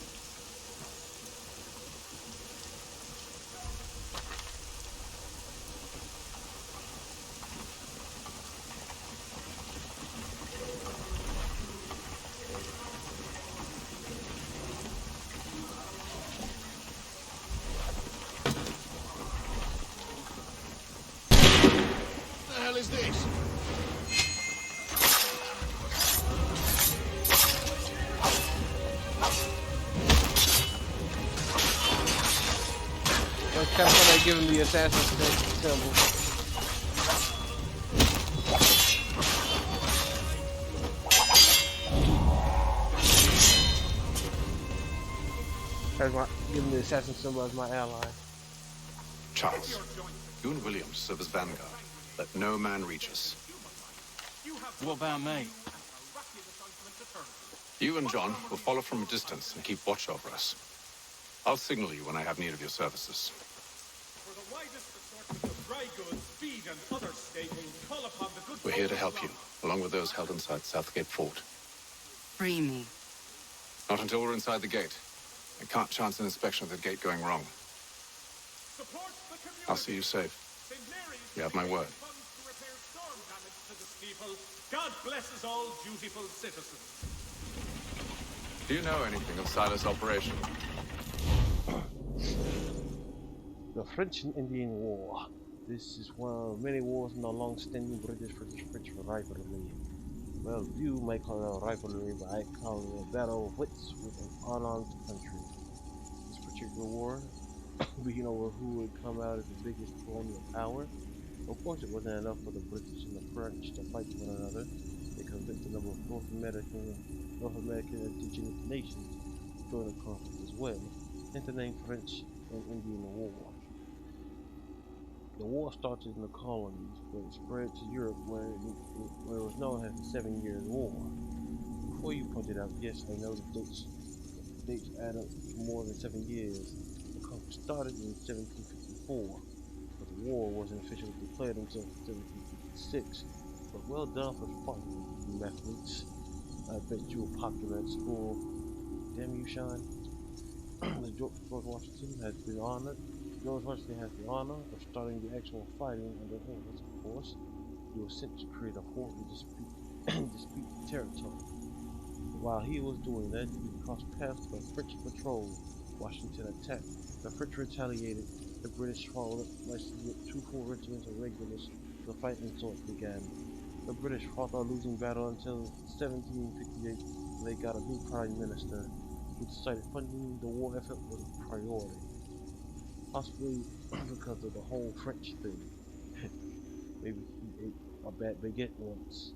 What the hell is this? That's kind of fun. They give him the assassin's symbol. Give him the assassin symbol as my ally. Charles, you and William serve as vanguard. Let no man reach us. What about me? You and John will follow from a distance and keep watch over us. I'll signal you when I have need of your services. For the widest assortment of dry goods, feed, and other staples, call upon the good We're here to help you, along with those held inside Southgate Fort. Free me. Not until we're inside the gate. I can't chance an inspection of the gate going wrong. Support the community. I'll see you safe. St. Mary's You have my word. funds to repair storm damage to the steeple. God blesses all dutiful citizens. Do you know anything of Silas' operation? The French and Indian War. This is one of many wars in the long-standing British versus French rivalry. Well, you may call it a rivalry, but I call it a battle of wits with an unarmed country. This particular war, being over who would come out as the biggest colonial power, Of course, it wasn't enough for the British and the French to fight one another. They convinced a number of North American indigenous nations to join the conflict as well, and to name French and Indian War. The war started in the colonies, but it spread to Europe where it was known as the 7 Years' War. Before you pointed out, yes, I know the dates add up to more than 7 years. The conflict started in 1754, but the war wasn't officially declared until 1756. But well done for spotting the athletes. I bet you were popular at school. Damn you, Sean. George Washington has been honored. George Washington has the honor of starting the actual fighting under orders, of course. He was sent to create a fort and dispute the territory. While he was doing that, he crossed paths with a French patrol. Washington attacked. The French retaliated. The British followed, lasted with 2 full regiments of regulars. The fight and so it began. The British fought a losing battle until 1758, when they got a new prime minister who decided funding the war effort was a priority. Possibly because of the whole French thing. Maybe he ate a bad baguette once.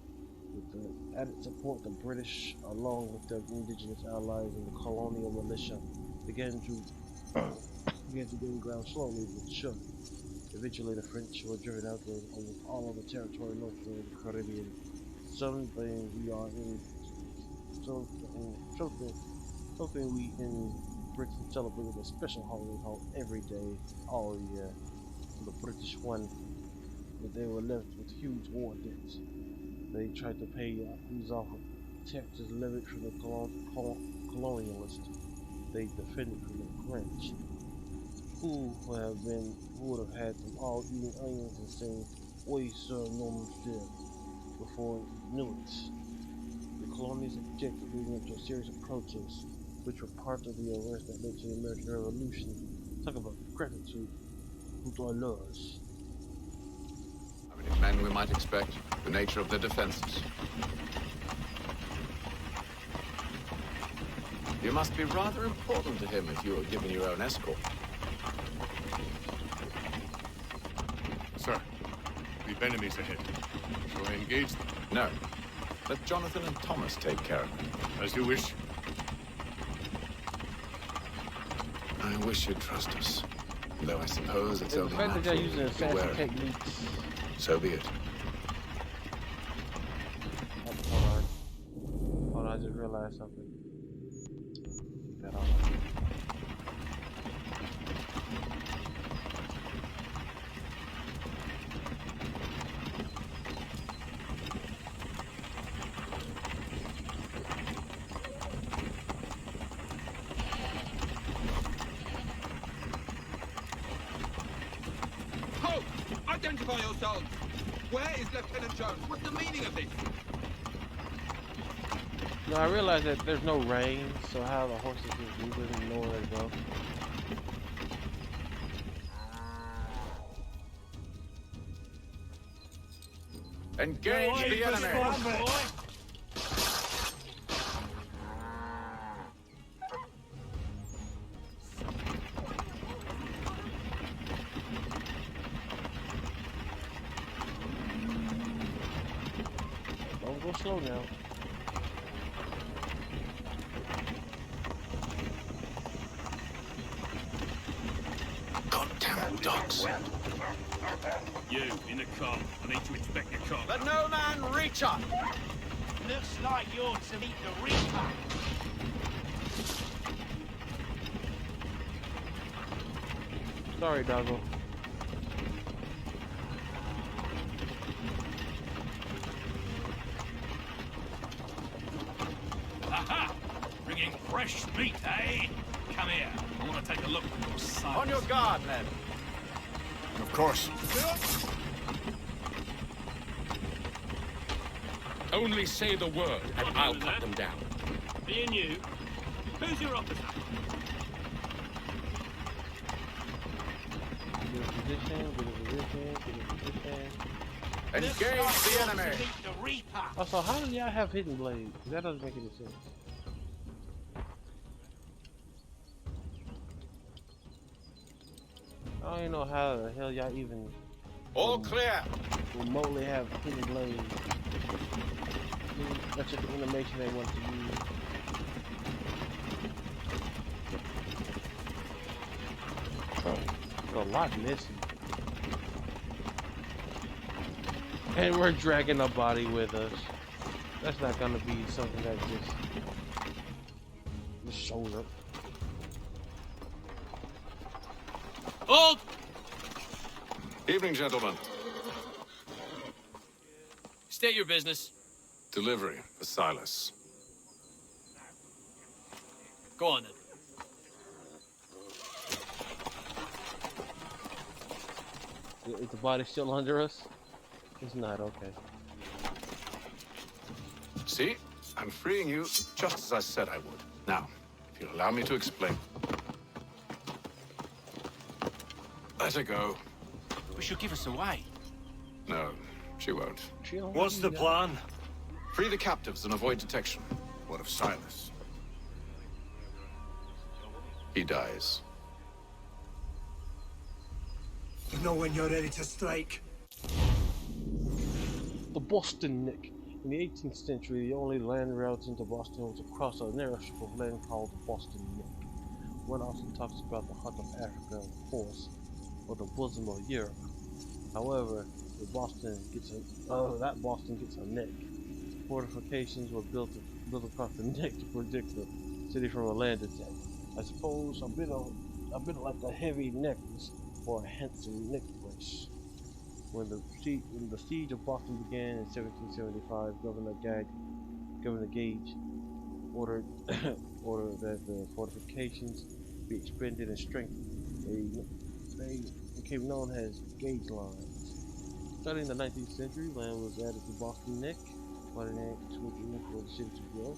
With the added support, the British, along with their indigenous allies and the colonial militia, began to gain ground slowly but surely. Eventually, the French were driven out of almost all of the territory north of the Caribbean. Something we in Britain celebrated a special holiday called every day, all year. The British won, but they were left with huge war debts. They tried to pay these off with taxes levied from the colonialists they defended from the French, who would have had them all eating onions and saying, "Oui, sir, no monsieur," before you knew it. The colonies objected, leading up to a series of protests, which were part of the arrest that led to the American Revolution. Talk about gratitude to our laws. How many men we might expect, the nature of the defenses. You must be rather important to him if you are given your own escort. Sir, we've enemies ahead. Shall I engage them? No. Let Jonathan and Thomas take care of them. As you wish. I wish you'd trust us. Though I suppose it's The only fact that they're natural using to be assassin wary. techniques. So be it. Hold on, I just realized something. Keep that on. Halt! Identify yourselves! Where is Lieutenant Jones? What's the meaning of this? No, I realize that there's no rain, so how the horses is moving and know where to go. Engage the enemy! Don't go slow now. Goddamn dogs. You, in the car. I need to inspect your car. Let no man reach up! Looks like you're to meet the Reaper. Sorry, doggo. Aha! Bringing fresh meat, eh? Come here. I want to take a look at your sights. On your guard, men. Of course. Only say the word, and I'll cut them down. Being you, who's your officer? Get a position, get a position, get a position. Engage the enemy! The Reaper. Also, how do y'all have hidden blades? That doesn't make any sense. I don't even know how the hell y'all even All clear. Remotely have hidden blades. That's just the animation they want to use. There's a lot missing. And we're dragging our body with us. That's not gonna be something that just shows up. Hold! Evening, gentlemen. State your business. Delivery for Silas. Go on then. Is the body still under us? It's not, okay. See? I'm freeing you just as I said I would. Now, if you'll allow me to explain. Let her go. But she'll give us away. No, she won't. What's the plan? Free the captives and avoid detection. What of Silas? He dies. You know when you're ready to strike. The Boston Neck. In the 18th century, the only land route into Boston was across a narrow strip of land called the Boston Neck. One often talks about the heart of Africa, of course, or the bosom of Europe. However, that Boston gets a neck. Fortifications were built across the neck to protect the city from a land attack. I suppose a bit like a heavy necklace or a handsome neck brace. When the siege of Boston began in 1775, Governor Gage ordered that the fortifications be expanded and strengthened. They became known as gauge lines. Starting in the 19th century, land was added to Boston Neck, flooding to for the city to grow,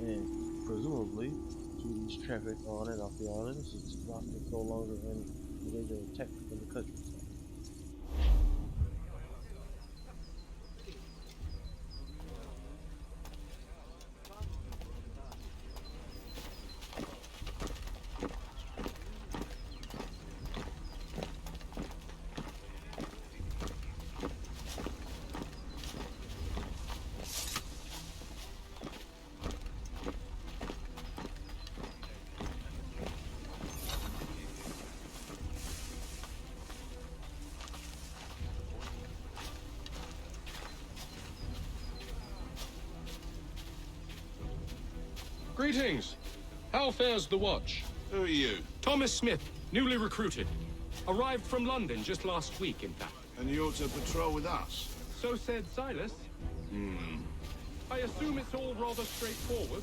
and presumably to ease traffic on and off the island, since Boston is no longer in danger of attack from the countryside. Greetings. How fares the watch? Who are you? Thomas Smith, newly recruited. Arrived from London just last week, in fact. And you ought to patrol with us. So said Silas. I assume it's all rather straightforward.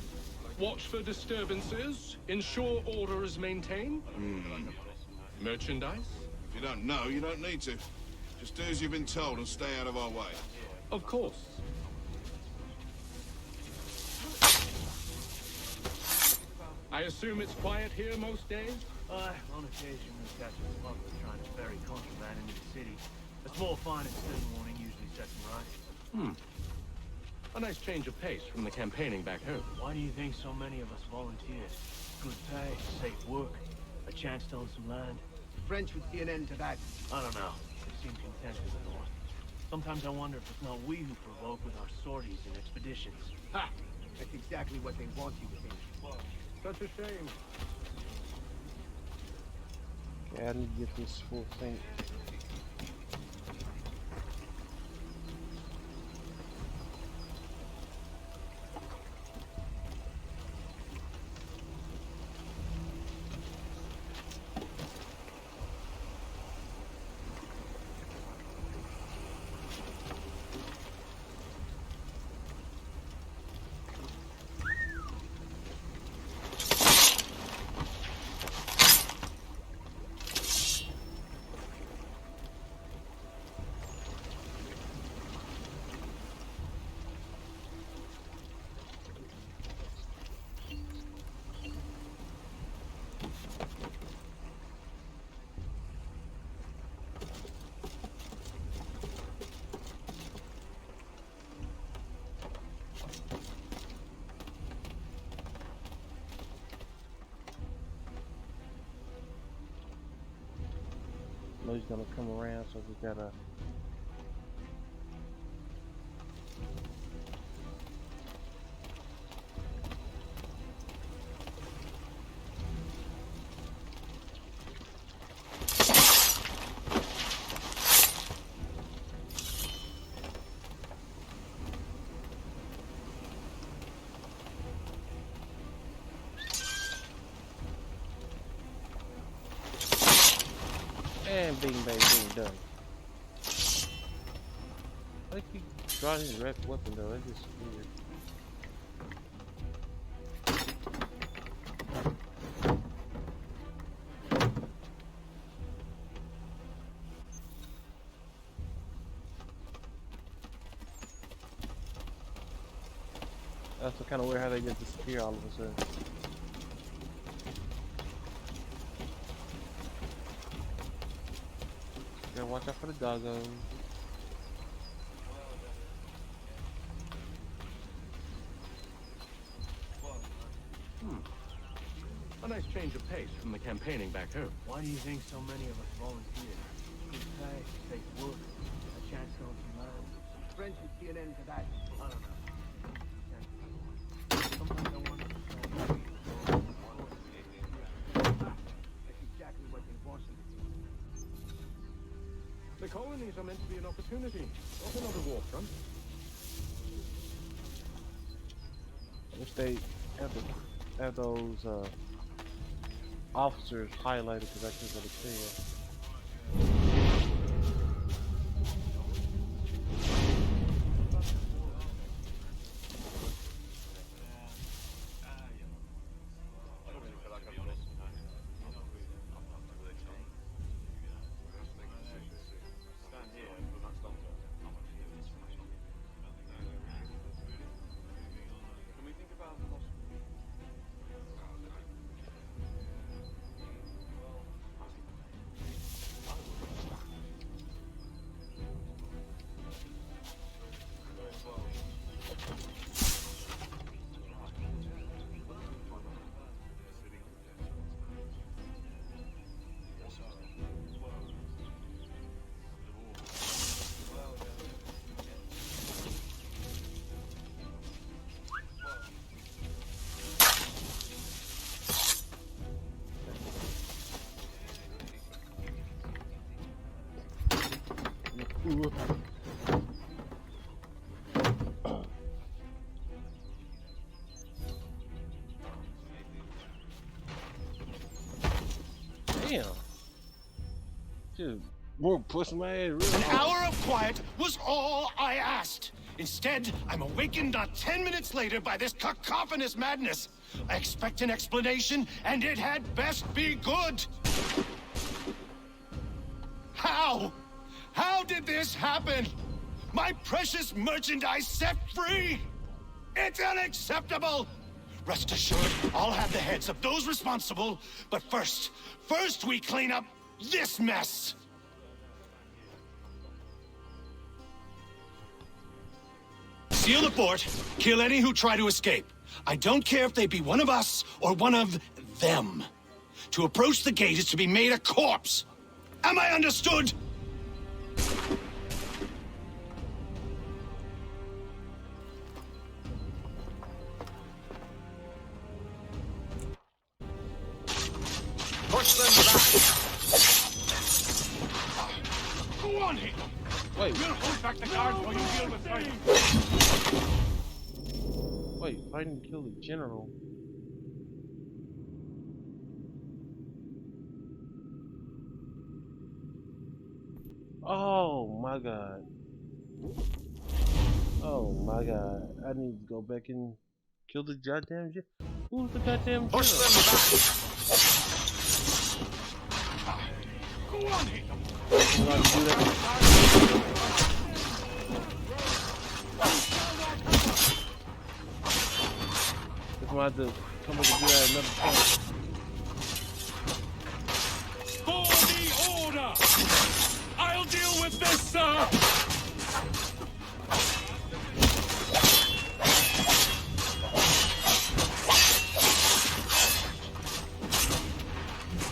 Watch for disturbances, ensure order is maintained. Merchandise? If you don't know, you don't need to. Just do as you've been told and stay out of our way. Of course. I assume it's quiet here most days? On occasion we catch a smuggler trying to ferry contraband into the city. A small fine and stern warning usually sets them right. A nice change of pace from the campaigning back home. Why do you think so many of us volunteered? Good pay, safe work, a chance to own some land. The French would see an end to that. I don't know. They seem content with the North. Sometimes I wonder if it's not we who provoke with our sorties and expeditions. Ha! That's exactly what they want you to think. Such a shame. Yeah, I need to get this full thing. know he's gonna come around, so we gotta. And bing bang boom done. I think he brought his weapon though, that's just weird. That's kind of weird how they just disappear all of a sudden. Gotta watch out for the doggos. A nice change of pace from the campaigning back home. Why do you think so many of us volunteer? Good pay, safe work, a chance to own some land. Friends would see an end to that. I don't know. Sometimes I wonder That's exactly what they want you to do. The colonies are meant to be an opportunity, not another war front. I wish they have those officers highlighted because I couldn't really tell. Damn. Dude, we're pushing my ass really An hard. hour of quiet was all I asked. Instead, I'm awakened not 10 minutes later by this cacophonous madness. I expect an explanation, and it had best be good. How? How did this happen? My precious merchandise set free? It's unacceptable! Rest assured, I'll have the heads of those responsible, but first we clean up this mess! Seal the fort, kill any who try to escape. I don't care if they be one of us or one of them. To approach the gate is to be made a corpse. Am I understood? Push them back! Go on, hit them! Wait. We'll hold back the guards while you deal with them. Wait, fighting to kill the general. Oh my god. Oh my god. I need to go back and kill the goddamn general. Who's the goddamn general? Push them back! Go on, hit them! I'm gonna do that. If I have to come over and do that another time. For the order! I'll deal with this, sir!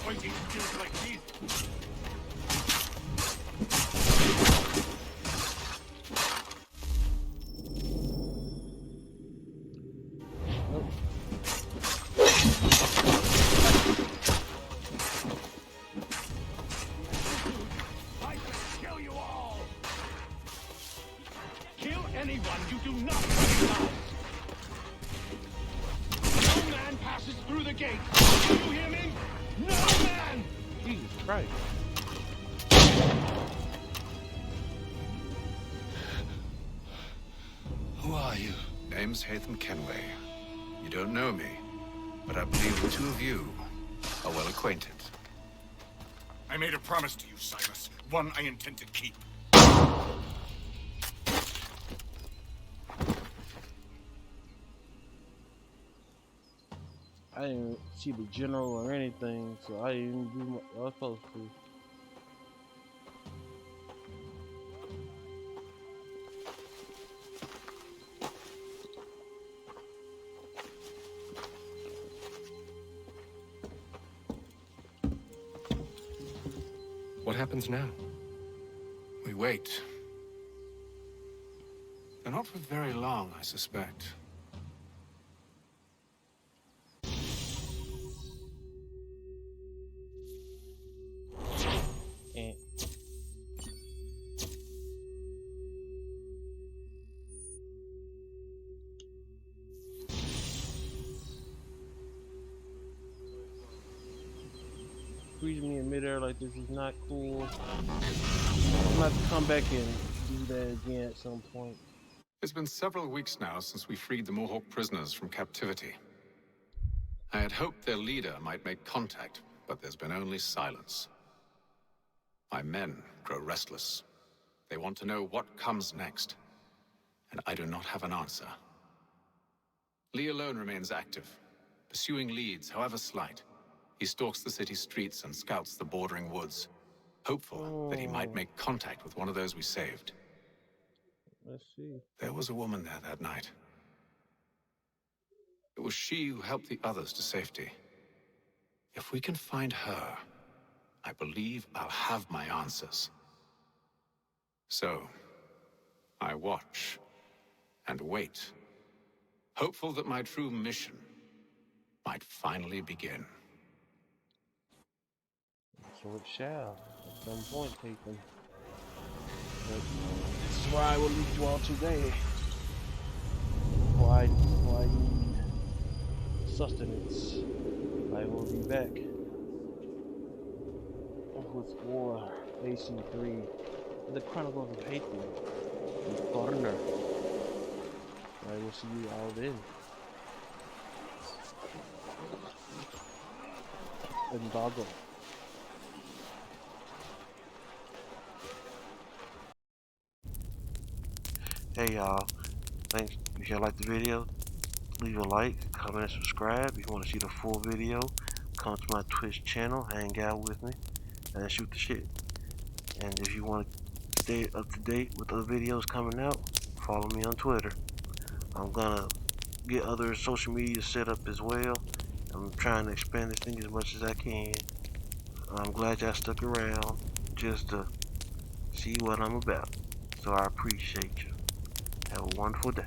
Fighting skills like these. anyone you do not recognize. No man passes through the gate. Do you hear me? No man! Jesus Christ. Who are you? Name's Hatham Kenway. You don't know me, but I believe the two of you are well acquainted. I made a promise to you, Silas. One I intend to keep. I didn't see the general or anything, so I didn't do what I was supposed to. What happens now? We wait. And not for very long, I suspect. And freezing me in midair like this is not cool. I'm gonna have to come back and do that again at some point. It's been several weeks now since we freed the Mohawk prisoners from captivity. I had hoped their leader might make contact, but there's been only silence. My men grow restless. They want to know what comes next, and I do not have an answer. Lee alone remains active, pursuing leads, however slight. He stalks the city streets and scouts the bordering woods, hopeful that he might make contact with one of those we saved. Let's see. There was a woman there that night. It was she who helped the others to safety. If we can find her, I believe I'll have my answers. So, I watch and wait, hopeful that my true mission might finally begin. So it shall, at some point, taken. But this is where I will lead you all today. Why I need sustenance. I will be back with War AC3, The Chronicles of Hatham, and Blunder. I will see you all then. And Doggo. Hey y'all, thanks. If y'all like the video, leave a like, comment, and subscribe. If you want to see the full video, come to my Twitch channel, hang out with me, and shoot the shit. And if you want to stay up to date with other videos coming out, follow me on Twitter. I'm gonna get other social media set up as well. I'm trying to expand this thing as much as I can. I'm glad y'all stuck around just to see what I'm about. So I appreciate you. Have a wonderful day.